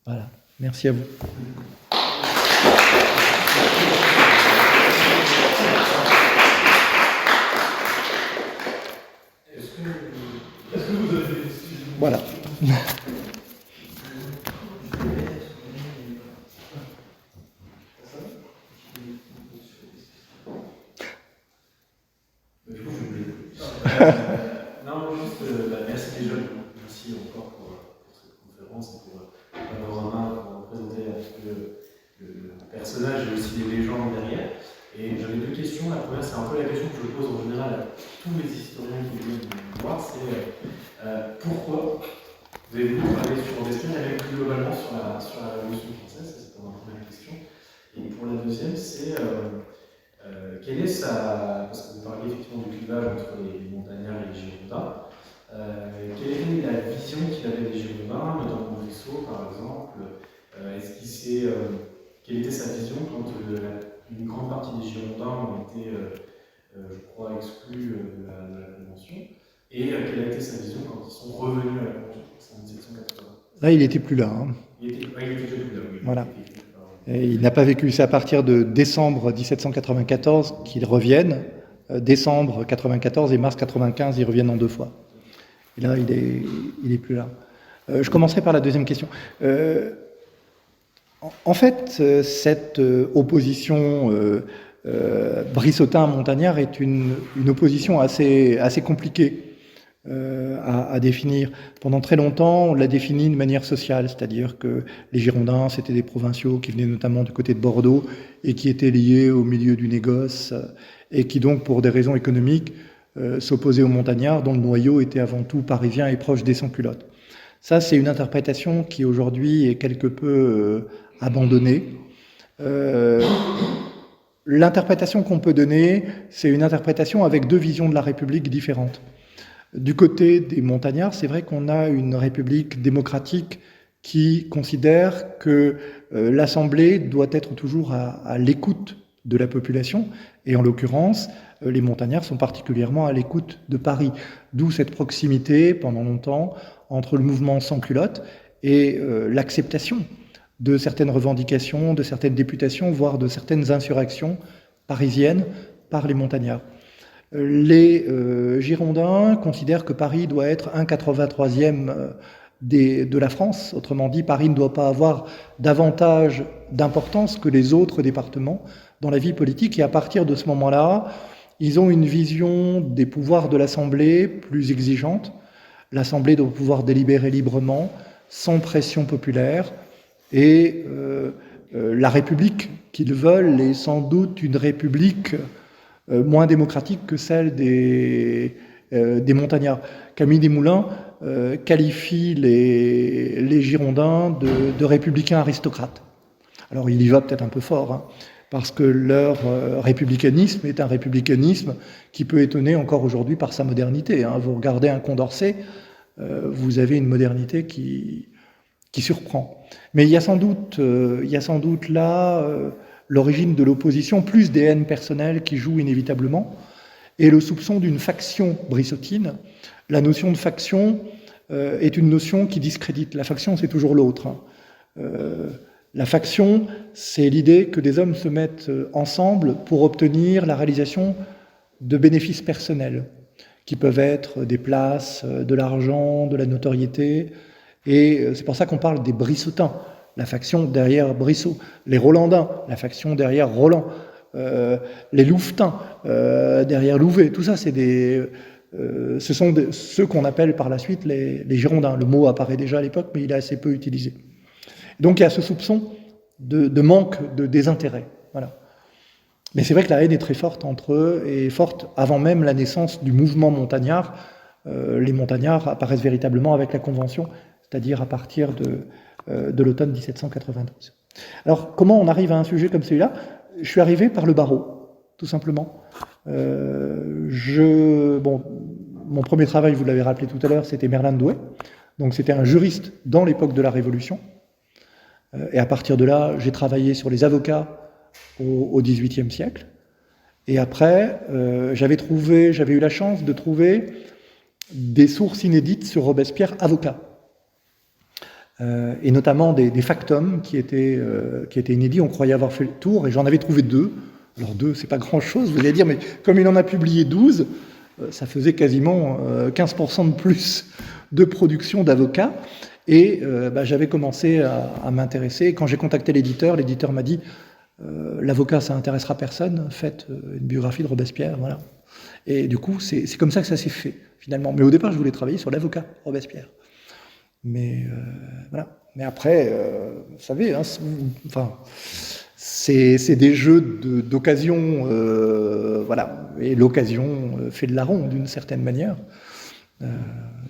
Voilà, merci à vous.
Est-ce que vous avez des questions ?
Voilà.
Non, juste, merci déjà, merci encore pour cette conférence et pour Panorama, pour présenter un peu le personnage et aussi les légendes derrière. Et j'avais deux questions. La première, c'est un peu la question que je pose en général à tous les historiens qui viennent me voir, c'est pourquoi vous avez voulu travailler sur Robespierre et même plus globalement sur la Révolution française. Ça, c'est pour ma première question. Et pour la deuxième, c'est quelle est parce que vous parliez effectivement du clivage entre les montagnards et les Girondins, quelle était la vision qu'il avait des Girondins, dans Montbrison par exemple, quelle était sa vision quand une grande partie des Girondins ont été, je crois, exclus de la Convention, et quelle a été sa vision quand ils sont revenus à la Convention en 1780 ?
Là, il n'était plus là. Hein.
Il était déjà plus là, oui.
Voilà. Et il n'a pas vécu, c'est à partir de décembre 1794 qu'ils reviennent. Décembre 1994 et mars 1995, ils reviennent en 2 fois. Et là, il est plus là. Je commencerai par la deuxième question. En fait, cette opposition Brissotin-Montagnard est une opposition assez compliquée à définir. Pendant très longtemps, on l'a définie de manière sociale, c'est-à-dire que les Girondins, c'était des provinciaux qui venaient notamment du côté de Bordeaux et qui étaient liés au milieu du négoce et qui donc, pour des raisons économiques, s'opposaient aux Montagnards, dont le noyau était avant tout parisien et proche des sans-culottes. Ça, c'est une interprétation qui aujourd'hui est quelque peu abandonnée. L'interprétation qu'on peut donner, c'est une interprétation avec 2 visions de la République différentes. Du côté des Montagnards, c'est vrai qu'on a une République démocratique qui considère que l'Assemblée doit être toujours à l'écoute de la population, et en l'occurrence, les Montagnards sont particulièrement à l'écoute de Paris, d'où cette proximité, pendant longtemps, entre le mouvement sans-culottes et l'acceptation de certaines revendications, de certaines députations, voire de certaines insurrections parisiennes par les Montagnards. Les Girondins considèrent que Paris doit être un 83e de la France. Autrement dit, Paris ne doit pas avoir davantage d'importance que les autres départements dans la vie politique. Et à partir de ce moment-là, ils ont une vision des pouvoirs de l'Assemblée plus exigeante. L'Assemblée doit pouvoir délibérer librement, sans pression populaire. Et la République qu'ils veulent est sans doute une République moins démocratique que celle des Montagnards. Camille Desmoulins qualifie les Girondins de républicains aristocrates. Alors il y va peut-être un peu fort, hein, parce que leur républicanisme est un républicanisme qui peut étonner encore aujourd'hui par sa modernité. Hein. Vous regardez un Condorcet, vous avez une modernité qui surprend. Mais il y a sans doute là l'origine de l'opposition, plus des haines personnelles qui jouent inévitablement, et le soupçon d'une faction brissotine. La notion de faction est une notion qui discrédite. La faction, c'est toujours l'autre. Hein. La faction, c'est l'idée que des hommes se mettent ensemble pour obtenir la réalisation de bénéfices personnels, qui peuvent être des places, de l'argent, de la notoriété. Et c'est pour ça qu'on parle des brissotins. la faction derrière Brissot, les Rolandins, la faction derrière Roland, les Louvetins derrière Louvet, tout ça ce sont ceux qu'on appelle par la suite les Girondins. Le mot apparaît déjà à l'époque, mais il est assez peu utilisé. Donc il y a ce soupçon de manque de désintérêt. Voilà. Mais c'est vrai que la haine est très forte entre eux, et forte avant même la naissance du mouvement montagnard. Les montagnards apparaissent véritablement avec la Convention, c'est-à-dire à partir de l'automne 1792. Alors, comment on arrive à un sujet comme celui-là? Je suis arrivé par le barreau, tout simplement. Mon premier travail, vous l'avez rappelé tout à l'heure, c'était Merlin de Douai. Donc c'était un juriste dans l'époque de la Révolution. Et à partir de là, j'ai travaillé sur les avocats au XVIIIe siècle. Et après, j'avais eu la chance de trouver des sources inédites sur Robespierre avocat. Et notamment des factums qui étaient inédits. On croyait avoir fait le tour, et j'en avais trouvé 2. Alors 2, c'est pas grand-chose, vous allez dire, mais comme il en a publié 12, ça faisait quasiment 15% de plus de production d'avocats. Et j'avais commencé à m'intéresser. Et quand j'ai contacté l'éditeur m'a dit l'avocat, ça intéressera personne, faites une biographie de Robespierre, voilà. Et du coup, c'est comme ça que ça s'est fait, finalement. Mais au départ, je voulais travailler sur l'avocat Robespierre. Mais voilà. Mais après, vous savez, hein, c'est des jeux d'occasion, voilà. Et l'occasion fait de larron, d'une certaine manière.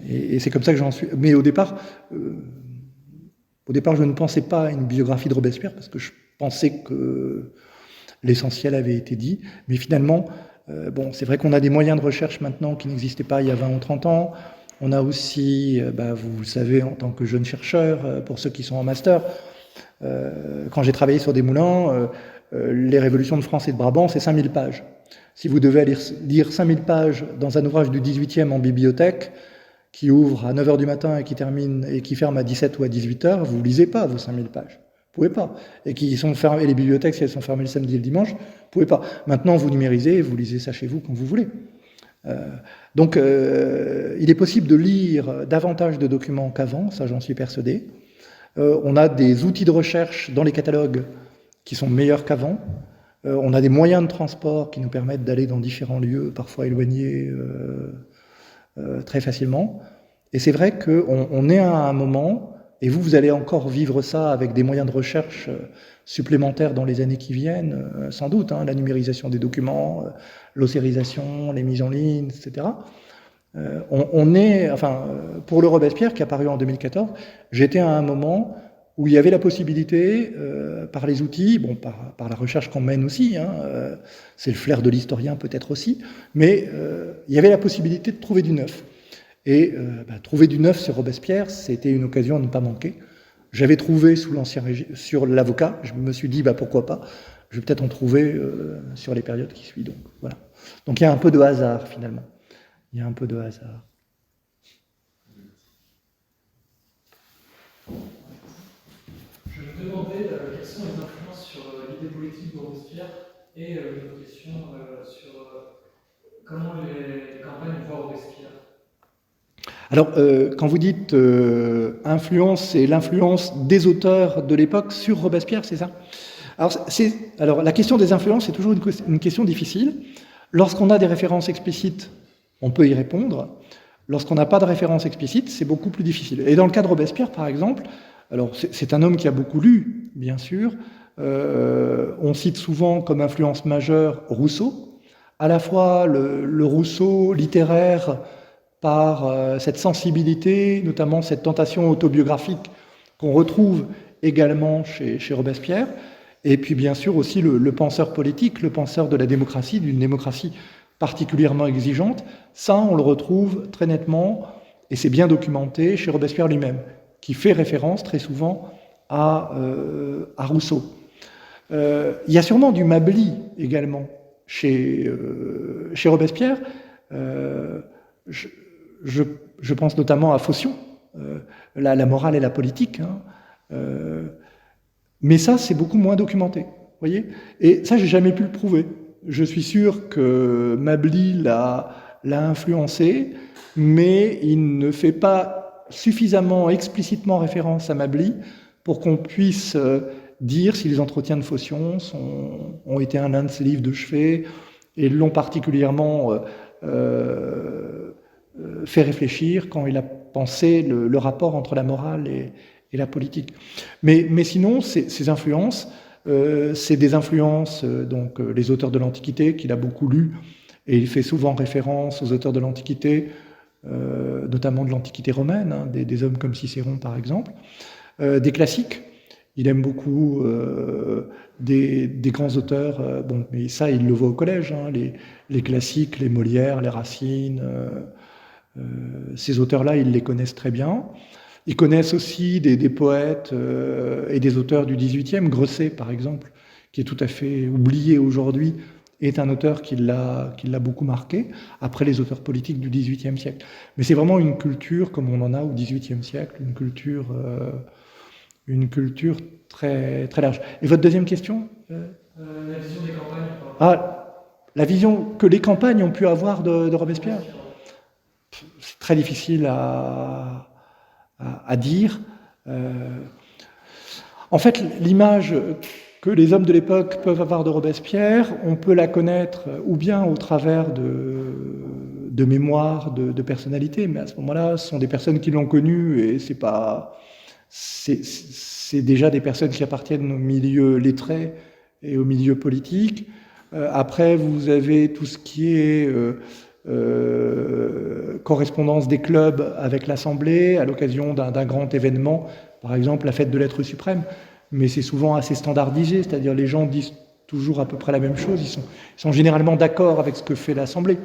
Et c'est comme ça que j'en suis. Mais au départ, je ne pensais pas à une biographie de Robespierre, parce que je pensais que l'essentiel avait été dit. Mais finalement, c'est vrai qu'on a des moyens de recherche maintenant qui n'existaient pas il y a 20 ou 30 ans. On a aussi, vous le savez, en tant que jeune chercheur, pour ceux qui sont en master, quand j'ai travaillé sur des moulins, les révolutions de France et de Brabant, c'est 5000 pages. Si vous devez aller lire 5000 pages dans un ouvrage du 18e en bibliothèque, qui ouvre à 9h du matin et qui ferme à 17 ou à 18h, vous ne lisez pas vos 5000 pages. Vous pouvez pas. Et qui sont fermées, les bibliothèques, si elles sont fermées le samedi et le dimanche, vous pouvez pas. Maintenant, vous numérisez et vous lisez ça chez vous quand vous voulez. Donc, il est possible de lire davantage de documents qu'avant, ça j'en suis persuadé. On a des outils de recherche dans les catalogues qui sont meilleurs qu'avant. On a des moyens de transport qui nous permettent d'aller dans différents lieux, parfois éloignés, très facilement. Et c'est vrai qu'on est à un moment, et vous allez encore vivre ça avec des moyens de recherche supplémentaires dans les années qui viennent, sans doute, hein, la numérisation des documents, l'ossérisation, les mises en ligne, etc. Pour le Robespierre, qui est apparu en 2014, j'étais à un moment où il y avait la possibilité, par les outils, par la recherche qu'on mène aussi, hein, c'est le flair de l'historien peut-être aussi, mais il y avait la possibilité de trouver du neuf. Et trouver du neuf sur Robespierre, c'était une occasion à ne pas manquer. J'avais trouvé sous l'Ancien Régime, sur l'avocat, je me suis dit pourquoi pas, je vais peut-être en trouver sur les périodes qui suivent. Donc voilà. Donc il y a un peu de hasard finalement. Il y a un peu de hasard.
Je me demandais quelles sont les influences sur l'idée politique de Robespierre et une question sur comment les campagnes voient Robespierre.
Alors, quand vous dites influence, c'est l'influence des auteurs de l'époque sur Robespierre, c'est ça? Alors, la question des influences est toujours une question difficile. Lorsqu'on a des références explicites, on peut y répondre. Lorsqu'on n'a pas de références explicites, c'est beaucoup plus difficile. Et dans le cas de Robespierre, par exemple, alors c'est un homme qui a beaucoup lu, bien sûr. On cite souvent comme influence majeure Rousseau, à la fois le Rousseau littéraire par cette sensibilité, notamment cette tentation autobiographique qu'on retrouve également chez Robespierre, et puis bien sûr aussi le penseur politique, le penseur de la démocratie, d'une démocratie particulièrement exigeante. Ça, on le retrouve très nettement, et c'est bien documenté chez Robespierre lui-même, qui fait référence très souvent à Rousseau. Il y a sûrement du Mably également chez Robespierre. Je pense notamment à Phocion, la morale et la politique. Hein. Mais ça, c'est beaucoup moins documenté. Voyez ? Et ça, j'ai jamais pu le prouver. Je suis sûr que Mably l'a influencé, mais il ne fait pas suffisamment explicitement référence à Mably pour qu'on puisse dire si les entretiens de Phocion ont été l'un de ses livres de chevet et l'ont particulièrement fait réfléchir quand il a pensé le rapport entre la morale et la politique. Mais sinon, ces influences, c'est des influences, donc les auteurs de l'Antiquité, qu'il a beaucoup lus, et il fait souvent référence aux auteurs de l'Antiquité, notamment de l'Antiquité romaine, hein, des hommes comme Cicéron par exemple, des classiques. Il aime beaucoup des grands auteurs, bon, mais ça il le voit au collège, hein, les classiques, les Molières, les Racine, ces auteurs-là, ils les connaissent très bien. Ils connaissent aussi des poètes et des auteurs du XVIIIe, Grosset par exemple, qui est tout à fait oublié aujourd'hui, est un auteur qui l'a beaucoup marqué, après les auteurs politiques du XVIIIe siècle. Mais c'est vraiment une culture, comme on en a au XVIIIe siècle, une culture très, très large. Et votre deuxième question
La vision des campagnes.
La vision que les campagnes ont pu avoir de Robespierre. C'est très difficile à dire. En fait, l'image que les hommes de l'époque peuvent avoir de Robespierre, on peut la connaître ou bien au travers de mémoires, de personnalités, mais à ce moment-là, ce sont des personnes qui l'ont connu et c'est déjà des personnes qui appartiennent au milieu lettré et au milieu politique. Après, vous avez tout ce qui est correspondance des clubs avec l'Assemblée à l'occasion d'un grand événement, par exemple la fête de l'être suprême, mais c'est souvent assez standardisé, c'est-à-dire les gens disent toujours à peu près la même chose, ils sont généralement d'accord avec ce que fait l'Assemblée.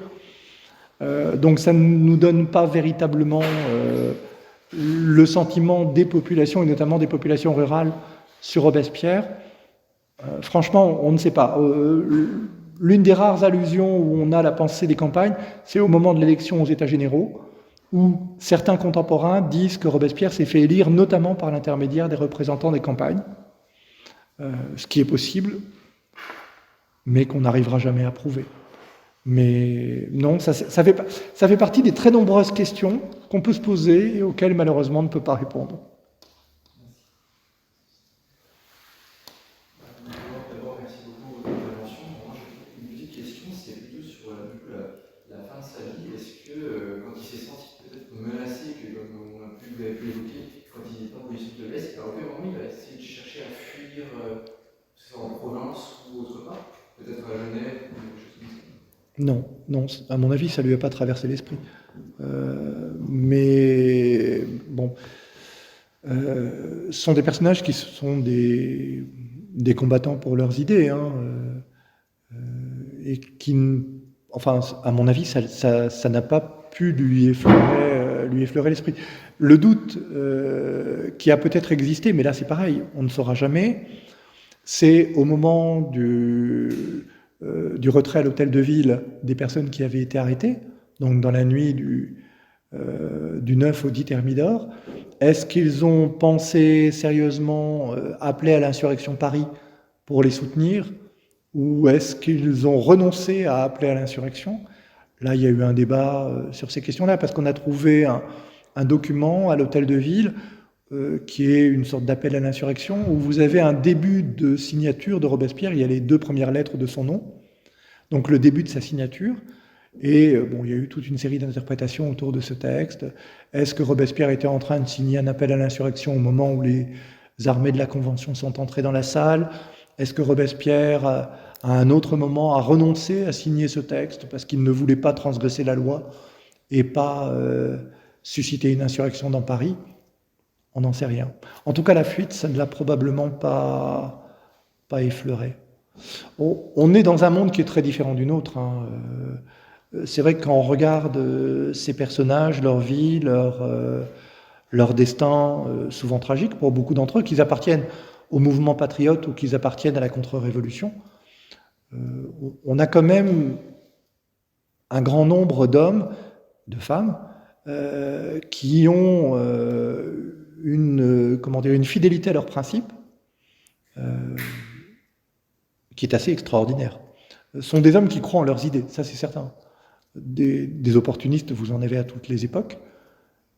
Donc ça ne nous donne pas véritablement le sentiment des populations, et notamment des populations rurales, sur Robespierre. Franchement, on ne sait pas. L'une des rares allusions où on a la pensée des campagnes, c'est au moment de l'élection aux États généraux, où certains contemporains disent que Robespierre s'est fait élire notamment par l'intermédiaire des représentants des campagnes, ce qui est possible, mais qu'on n'arrivera jamais à prouver. Mais non, ça fait partie des très nombreuses questions qu'on peut se poser et auxquelles malheureusement on ne peut pas répondre.
D'abord, merci beaucoup pour votre intervention. Moi, j'ai une petite question, c'est plutôt sur la fin de sa vie. Est-ce que quand il s'est senti peut-être menacé, comme vous avez pu l'évoquer, quand il était en position de faiblesse, à aucun moment il a essayé de chercher à fuir, soit en province ou autre part, peut-être à Genève ou quelque chose comme ça?
Non, à mon avis, ça ne lui a pas traversé l'esprit. Mais bon, ce sont des personnages qui sont des combattants pour leurs idées, hein, et qui, enfin, à mon avis, ça n'a pas pu lui effleurer l'esprit. Le doute qui a peut-être existé, mais là c'est pareil, on ne saura jamais, c'est au moment du retrait à l'hôtel de ville des personnes qui avaient été arrêtées, donc dans la nuit du 9 au 10 Thermidor. Est-ce qu'ils ont pensé sérieusement appeler à l'insurrection Paris pour les soutenir, ou est-ce qu'ils ont renoncé à appeler à l'insurrection? Là, il y a eu un débat sur ces questions-là, parce qu'on a trouvé un document à l'hôtel de ville qui est une sorte d'appel à l'insurrection, où vous avez un début de signature de Robespierre, il y a les 2 premières lettres de son nom, donc le début de sa signature, et bon, il y a eu toute une série d'interprétations autour de ce texte. Est-ce que Robespierre était en train de signer un appel à l'insurrection au moment où les armées de la Convention sont entrées dans la salle? Est-ce que Robespierre, à un autre moment, a renoncé à signer ce texte parce qu'il ne voulait pas transgresser la loi et pas susciter une insurrection dans Paris? On n'en sait rien. En tout cas, la fuite, ça ne l'a probablement pas effleuré. On est dans un monde qui est très différent du nôtre, hein. C'est vrai que quand on regarde ces personnages, leur vie, leur destin, souvent tragique pour beaucoup d'entre eux, qu'ils appartiennent au mouvement patriote ou qu'ils appartiennent à la contre-révolution, on a quand même un grand nombre d'hommes, de femmes, qui ont une fidélité à leurs principes qui est assez extraordinaire. Ce sont des hommes qui croient en leurs idées, ça c'est certain. Des opportunistes, vous en avez à toutes les époques,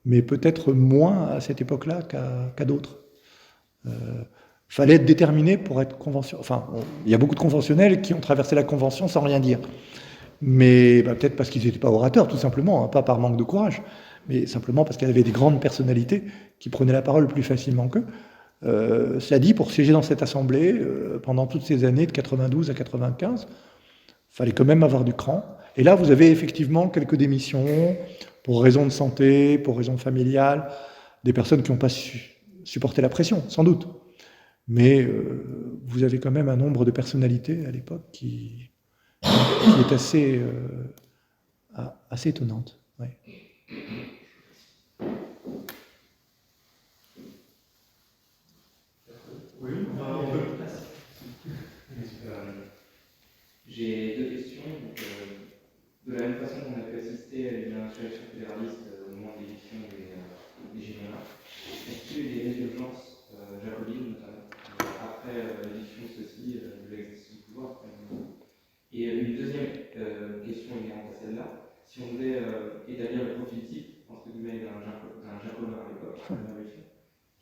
mais peut-être moins à cette époque-là qu'à d'autres. Fallait être déterminé pour être conventionnel. Enfin, il y a beaucoup de conventionnels qui ont traversé la convention sans rien dire. Mais peut-être parce qu'ils n'étaient pas orateurs, tout simplement, hein, pas par manque de courage, mais simplement parce qu'il y avait des grandes personnalités qui prenaient la parole plus facilement qu'eux. Cela dit, pour siéger dans cette assemblée, pendant toutes ces années, de 92 à 95, fallait quand même avoir du cran. Et là, vous avez effectivement quelques démissions, pour raisons de santé, pour raisons familiales, des personnes qui n'ont pas supporté la pression, sans doute. Mais vous avez quand même un nombre de personnalités à l'époque qui est assez étonnante. Ouais.
Oui, on peut. J'ai deux questions. Donc, de la même façon qu'on a pu assister à une insurrection fédéraliste au moment de l'élection des Généraux, est-ce qu'il y a eu des résurgences jacobines, notamment, après l'élection ceci de l'exercice du pouvoir? Et une deuxième question inhérente à celle-là, si on devait établir le profil type, entre guillemets, d'un jacobin à l'époque, de la Révolution,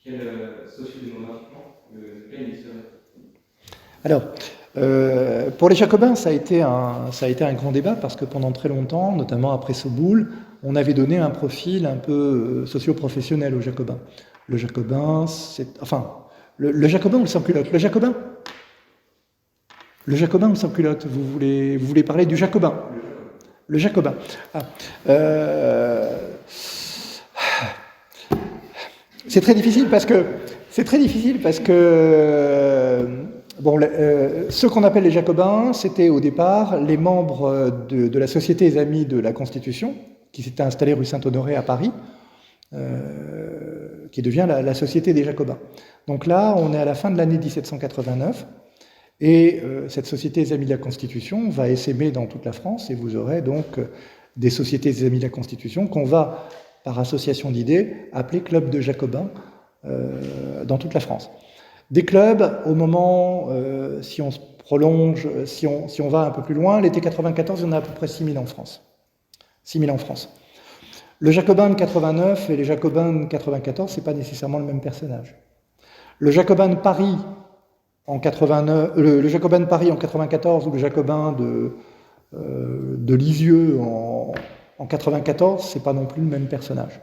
quel sociodémographiquement, quel il serait?
Alors, pour les Jacobins, ça a été un grand débat parce que pendant très longtemps, notamment après Soboul, on avait donné un profil un peu socio-professionnel aux Jacobins. Le Jacobin, le Jacobin ou le sans-culotte? Le Jacobin ou le sans-culotte? Vous voulez parler du Jacobin? Le Jacobin. C'est très difficile parce que ceux qu'on appelle les Jacobins, c'était au départ les membres de la Société des Amis de la Constitution, qui s'était installée rue Saint-Honoré à Paris, qui devient la Société des Jacobins. Donc là, on est à la fin de l'année 1789, et cette Société des Amis de la Constitution va essaimer dans toute la France, et vous aurez donc des Sociétés des Amis de la Constitution qu'on va, par association d'idées, appeler Club de Jacobins dans toute la France. Des clubs, au moment, si on se prolonge, si on va un peu plus loin, l'été 94, il y en a à peu près 6 000 en France. 6 000 en France. Le Jacobin de 89 et les Jacobins de 94, c'est pas nécessairement le même personnage. Le Jacobin de Paris en 89, le Jacobin de Paris en 94 ou le Jacobin de Lisieux en 94, c'est pas non plus le même personnage.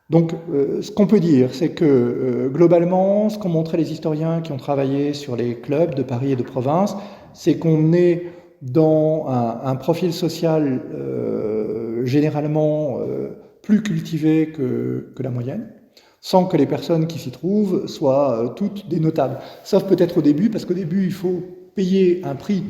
Donc, ce qu'on peut dire, c'est que globalement, ce qu'ont montré les historiens qui ont travaillé sur les clubs de Paris et de province, c'est qu'on est dans un profil social généralement plus cultivé que la moyenne, sans que les personnes qui s'y trouvent soient toutes des notables. Sauf peut-être au début, parce qu'au début, il faut payer un prix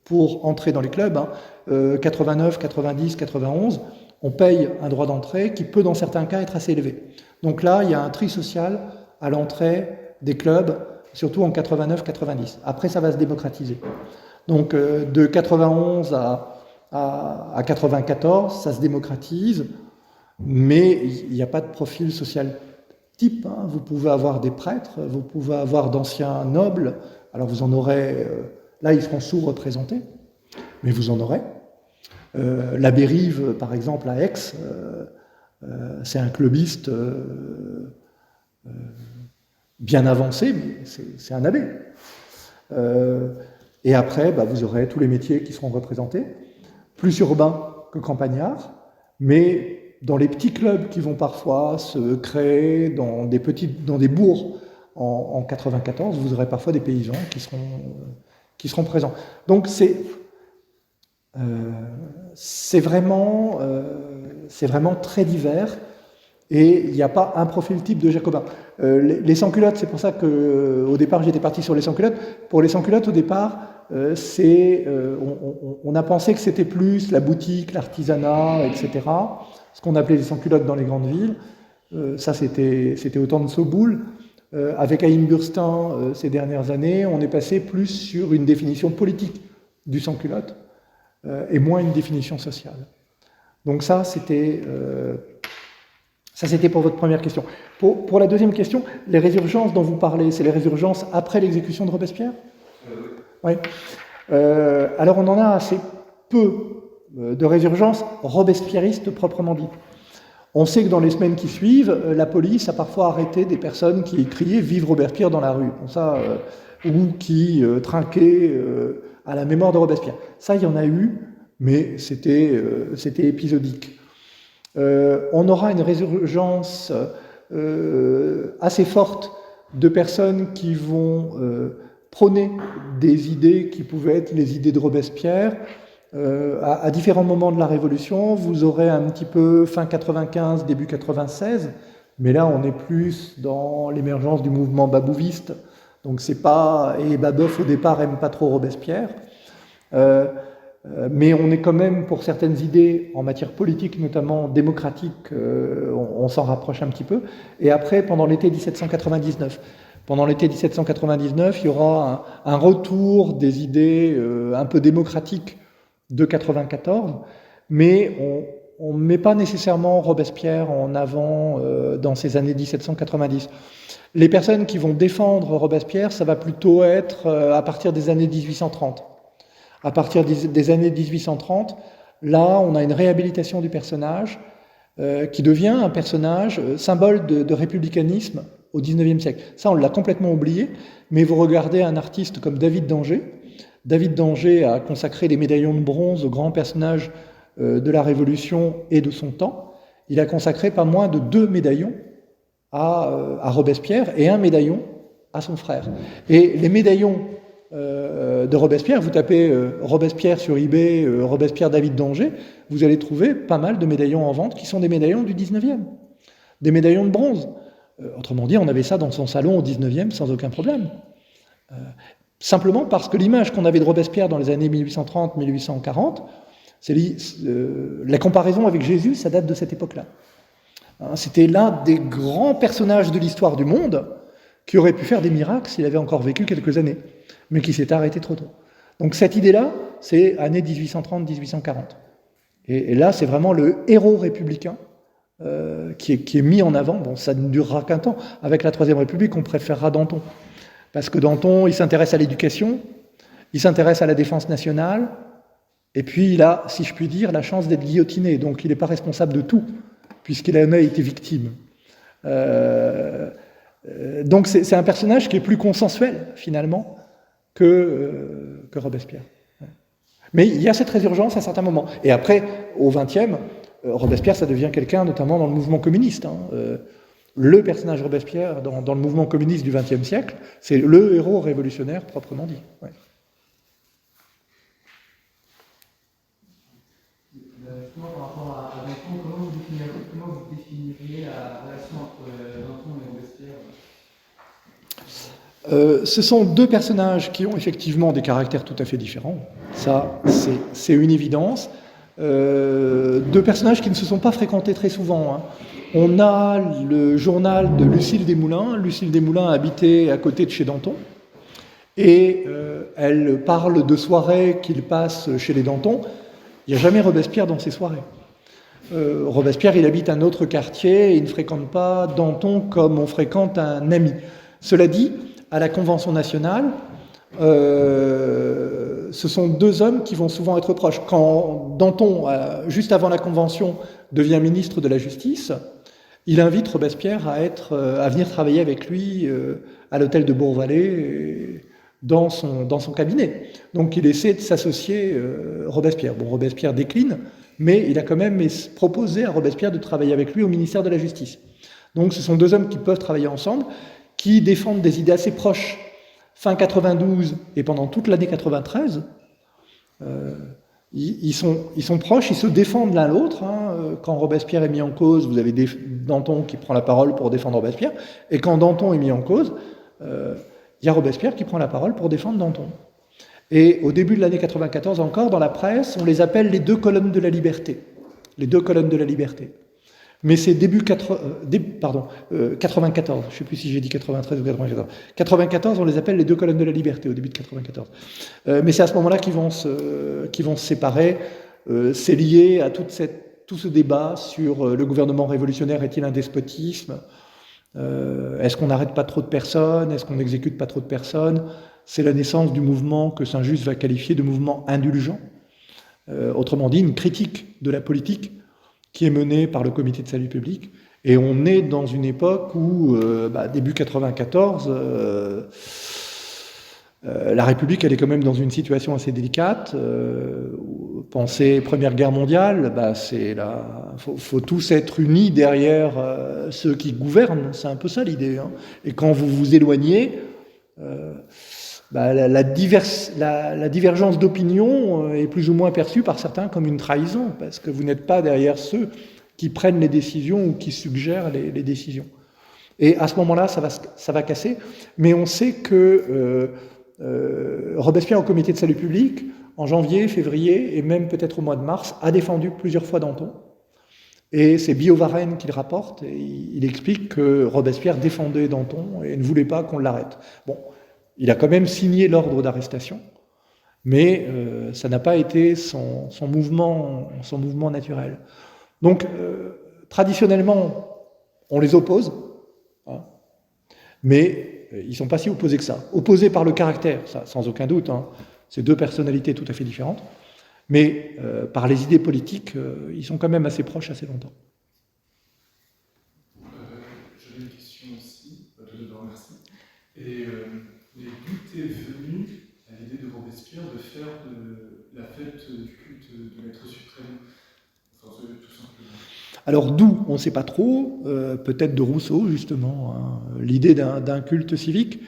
pour entrer dans les clubs. 89, 90, 91... on paye un droit d'entrée qui peut, dans certains cas, être assez élevé. Donc là, il y a un tri social à l'entrée des clubs, surtout en 89-90. Après, ça va se démocratiser. Donc, de 91 à 94, ça se démocratise, mais il n'y a pas de profil social type. Vous pouvez avoir des prêtres, vous pouvez avoir d'anciens nobles. Alors, vous en aurez... là, ils seront sous-représentés, mais vous en aurez. L'abbé Rive, par exemple, à Aix, c'est un clubiste bien avancé, mais c'est un abbé. Et après, vous aurez tous les métiers qui seront représentés, plus urbains que campagnards, mais dans les petits clubs qui vont parfois se créer dans des bourgs en 94, vous aurez parfois des paysans qui seront présents. Donc c'est vraiment très divers et il n'y a pas un profil type de Jacobin. Les sans-culottes, c'est pour ça qu'au départ j'étais parti sur les sans-culottes. Pour les sans-culottes, au départ, on a pensé que c'était plus la boutique, l'artisanat, etc. Ce qu'on appelait les sans-culottes dans les grandes villes. Ça, c'était au temps de Soboul. Avec Haïm Burstin, ces dernières années, on est passé plus sur une définition politique du sans-culotte. Et moins une définition sociale. Donc ça, c'était pour votre première question. Pour la deuxième question, les résurgences dont vous parlez, c'est les résurgences après l'exécution de Robespierre? Oui. Alors on en a assez peu de résurgences robespierristes proprement dit. On sait que dans les semaines qui suivent, la police a parfois arrêté des personnes qui criaient « Vive Robespierre » dans la rue, ou qui trinquaient à la mémoire de Robespierre. Ça, il y en a eu, mais c'était épisodique. On aura une résurgence assez forte de personnes qui vont prôner des idées qui pouvaient être les idées de Robespierre. À différents moments de la Révolution, vous aurez un petit peu fin 95, début 96, mais là on est plus dans l'émergence du mouvement babouviste, donc c'est pas... Et Babeuf au départ aime pas trop Robespierre, mais on est quand même pour certaines idées en matière politique, notamment démocratique, on s'en rapproche un petit peu. Et après, pendant l'été 1799, il y aura un retour des idées un peu démocratiques de 94, mais on ne met pas nécessairement Robespierre en avant dans ces années 1790. Les personnes qui vont défendre Robespierre, ça va plutôt être à partir des années 1830. À partir des années 1830, là, on a une réhabilitation du personnage qui devient un personnage symbole de républicanisme au XIXe siècle. Ça, on l'a complètement oublié, mais vous regardez un artiste comme David d'Angers. David d'Angers a consacré les médaillons de bronze aux grands personnages de la Révolution et de son temps. Il a consacré pas moins de 2 médaillons à Robespierre et 1 médaillon à son frère. Et les médaillons de Robespierre, vous tapez Robespierre sur eBay, Robespierre David d'Angers, vous allez trouver pas mal de médaillons en vente qui sont des médaillons du 19e, des médaillons de bronze. Autrement dit, on avait ça dans son salon au 19e sans aucun problème. Simplement parce que l'image qu'on avait de Robespierre dans les années 1830-1840, la comparaison avec Jésus, ça date de cette époque-là. C'était l'un des grands personnages de l'histoire du monde qui aurait pu faire des miracles s'il avait encore vécu quelques années, mais qui s'est arrêté trop tôt. Donc cette idée-là, c'est années 1830-1840. Et là, c'est vraiment le héros républicain qui est mis en avant. Bon, ça ne durera qu'un temps. Avec la Troisième République, on préférera Danton. Parce que Danton, il s'intéresse à l'éducation, il s'intéresse à la défense nationale, et puis il a, si je puis dire, la chance d'être guillotiné. Donc il n'est pas responsable de tout, puisqu'il en a été victime. Donc c'est un personnage qui est plus consensuel, finalement, que Robespierre. Mais il y a cette résurgence à certains moments. Et après, au XXe, Robespierre, ça devient quelqu'un, notamment dans le mouvement communiste. Le personnage Robespierre dans le mouvement communiste du XXe siècle, c'est le héros révolutionnaire proprement dit. Ouais.
Justement, par rapport à Danton, comment vous définiriez la relation entre Danton et Robespierre ?
Ce sont 2 personnages qui ont effectivement des caractères tout à fait différents. Ça, c'est une évidence. 2 personnages qui ne se sont pas fréquentés très souvent. On a le journal de Lucile Desmoulins. Lucile Desmoulins habitait à côté de chez Danton. Et elle parle de soirées qu'il passe chez les Danton. Il n'y a jamais Robespierre dans ces soirées. Robespierre, il habite un autre quartier et il ne fréquente pas Danton comme on fréquente un ami. Cela dit, à la Convention nationale, ce sont 2 hommes qui vont souvent être proches. Quand Danton, juste avant la Convention, devient ministre de la Justice, il invite Robespierre à venir travailler avec lui à l'hôtel de Bourg-Vallée dans son cabinet. Donc il essaie de s'associer Robespierre. Bon, Robespierre décline, mais il a quand même proposé à Robespierre de travailler avec lui au ministère de la Justice. Donc ce sont 2 hommes qui peuvent travailler ensemble, qui défendent des idées assez proches. Fin 92 et pendant toute l'année 93, ils sont proches, ils se défendent l'un l'autre. Quand Robespierre est mis en cause, vous avez Danton qui prend la parole pour défendre Robespierre, et quand Danton est mis en cause, il y a Robespierre qui prend la parole pour défendre Danton. Et au début de l'année 94 encore, dans la presse, on les appelle les 2 colonnes de la liberté. Les 2 colonnes de la liberté. Mais c'est début 94, je ne sais plus si j'ai dit 93 ou 94. 94, on les appelle les 2 colonnes de la liberté, au début de 94. Mais c'est à ce moment-là qu'ils vont se séparer. C'est lié à tout ce débat sur le gouvernement révolutionnaire est-il un despotisme ? Est-ce qu'on n'arrête pas trop de personnes ? Est-ce qu'on n'exécute pas trop de personnes ? C'est la naissance du mouvement que Saint-Just va qualifier de mouvement indulgent. Autrement dit, une critique de la politique qui est menée par le Comité de salut public. Et on est dans une époque où, début 94, la République, elle est quand même dans une situation assez délicate. Pensez Première Guerre mondiale, faut tous être unis derrière ceux qui gouvernent. C'est un peu ça l'idée. Hein. Et quand vous vous éloignez, la divergence d'opinion est plus ou moins perçue par certains comme une trahison, parce que vous n'êtes pas derrière ceux qui prennent les décisions ou qui suggèrent les décisions. Et à ce moment-là, ça va casser. Mais on sait que Robespierre, au Comité de salut public, en janvier, février et même peut-être au mois de mars, a défendu plusieurs fois Danton. Et c'est Billaud Varenne qui le rapporte, et il explique que Robespierre défendait Danton et ne voulait pas qu'on l'arrête. Bon, il a quand même signé l'ordre d'arrestation, mais ça n'a pas été son mouvement naturel. Donc, traditionnellement, on les oppose, hein, mais ils ne sont pas si opposés que ça. Opposés par le caractère, ça, sans aucun doute, hein, c'est deux personnalités tout à fait différentes, mais par les idées politiques, ils sont quand même assez proches assez longtemps.
J'avais une question aussi, tout d'abord merci. Et d'où est venue l'idée de Robespierre de faire de la fête du culte de l'être suprême, enfin, tout simplement?
Alors d'où, on ne sait pas trop, peut-être de Rousseau justement, hein, l'idée d'un culte civique.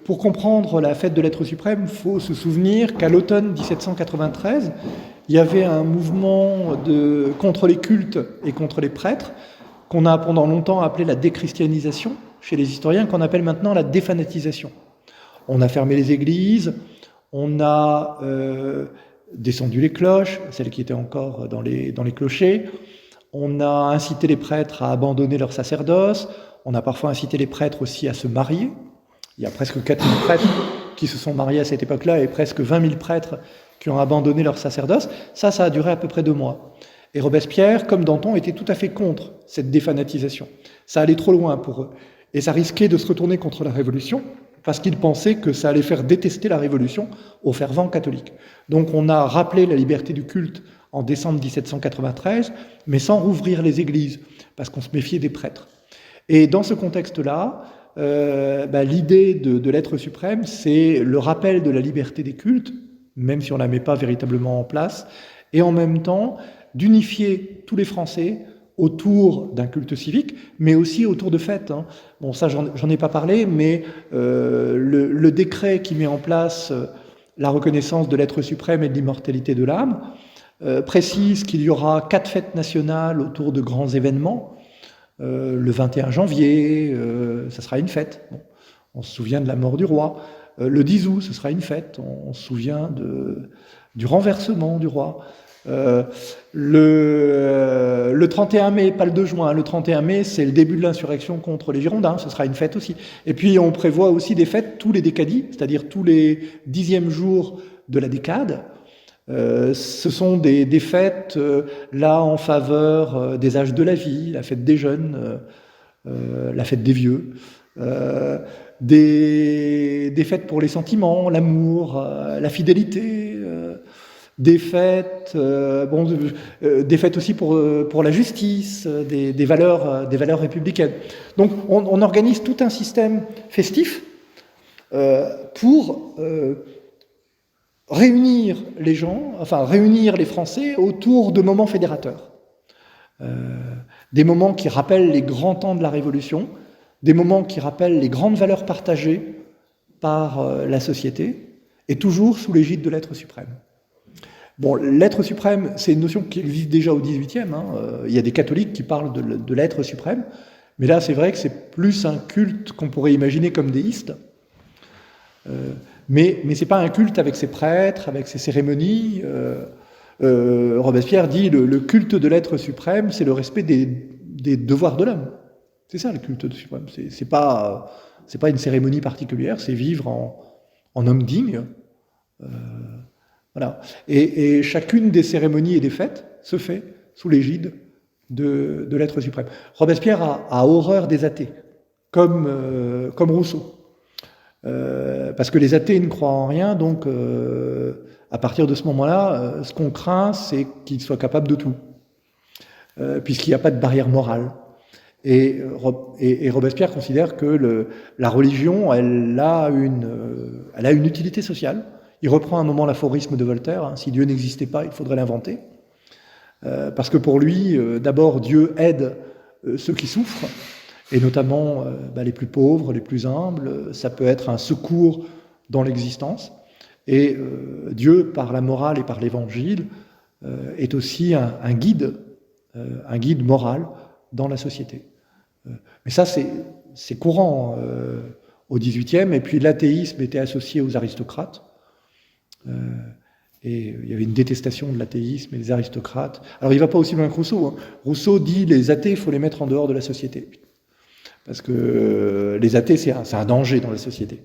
Pour comprendre la fête de l'être suprême, il faut se souvenir qu'à l'automne 1793, il y avait un mouvement contre les cultes et contre les prêtres qu'on a pendant longtemps appelé la déchristianisation chez les historiens, qu'on appelle maintenant la défanatisation. On a fermé les églises, on a descendu les cloches, celles qui étaient encore dans les clochers, on a incité les prêtres à abandonner leur sacerdoce, on a parfois incité les prêtres aussi à se marier. Il y a presque 4000 prêtres qui se sont mariés à cette époque-là et presque 20 000 prêtres qui ont abandonné leur sacerdoce. Ça a duré à peu près 2 mois. Et Robespierre, comme Danton, était tout à fait contre cette défanatisation. Ça allait trop loin pour eux. Et ça risquait de se retourner contre la Révolution, parce qu'ils pensaient que ça allait faire détester la Révolution aux fervents catholiques. Donc on a rappelé la liberté du culte en décembre 1793, mais sans rouvrir les églises, parce qu'on se méfiait des prêtres. Et dans ce contexte-là, l'idée de l'être suprême, c'est le rappel de la liberté des cultes, même si on ne la met pas véritablement en place, et en même temps d'unifier tous les Français autour d'un culte civique, mais aussi autour de fêtes. Hein. Bon, ça, j'en ai pas parlé, mais le décret qui met en place la reconnaissance de l'être suprême et de l'immortalité de l'âme précise qu'il y aura 4 fêtes nationales autour de grands événements. Le 21 janvier, ça sera une fête. Bon, on se souvient de la mort du roi. Le 10 août, ce sera une fête. On se souvient du renversement du roi. Le 31 mai, pas le 2 juin, le 31 mai, c'est le début de l'insurrection contre les Girondins, ce sera une fête aussi. Et puis on prévoit aussi des fêtes tous les décadis, c'est-à-dire tous les 10e jours de la décade. Ce sont des fêtes là en faveur des âges de la vie, la fête des jeunes, la fête des vieux, des fêtes pour les sentiments, l'amour, la fidélité, des fêtes, des fêtes aussi pour la justice, des valeurs républicaines. Donc on organise tout un système festif pour réunir les gens, enfin réunir les Français autour de moments fédérateurs. Des moments qui rappellent les grands temps de la Révolution, des moments qui rappellent les grandes valeurs partagées par la société, et toujours sous l'égide de l'être suprême. Bon, l'être suprême, c'est une notion qui existe déjà au XVIIIe. Hein. Il y a des catholiques qui parlent de l'être suprême, mais là, c'est vrai que c'est plus un culte qu'on pourrait imaginer comme déiste. Mais c'est pas un culte avec ses prêtres, avec ses cérémonies. Robespierre dit le culte de l'être suprême, c'est le respect des devoirs de l'homme. C'est ça le culte de suprême. C'est pas une cérémonie particulière, c'est vivre en homme digne. Voilà. Et chacune des cérémonies et des fêtes se fait sous l'égide de l'être suprême. Robespierre a horreur des athées, comme Rousseau. Parce que les athées ne croient en rien, donc à partir de ce moment-là, ce qu'on craint, c'est qu'ils soient capables de tout. puisqu'il n'y a pas de barrière morale. Et Robespierre considère que la religion, elle a une utilité sociale. Il reprend un moment l'aphorisme de Voltaire, hein, si Dieu n'existait pas, il faudrait l'inventer. Parce que pour lui, d'abord, Dieu aide ceux qui souffrent, et notamment les plus pauvres, les plus humbles. Ça peut être un secours dans l'existence. Et Dieu, par la morale et par l'évangile, est aussi un guide moral dans la société. Mais ça, c'est courant au XVIIIe, et puis l'athéisme était associé aux aristocrates. Et il y avait une détestation de l'athéisme et des aristocrates. Alors il ne va pas aussi loin que Rousseau. Hein. Rousseau dit les athées, il faut les mettre en dehors de la société. Parce que les athées, c'est un danger dans la société.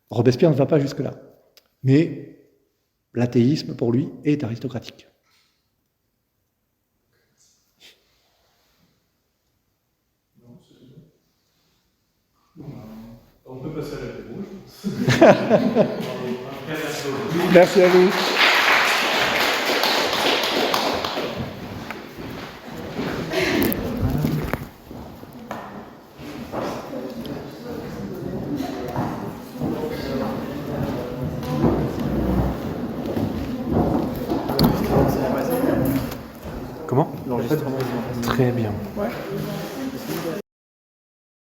Robespierre ne va pas jusque-là. Mais l'athéisme, pour lui, est aristocratique.
Non, c'est tout. Bon, on peut passer à la démo,
Merci à vous.
Comment? Très bien.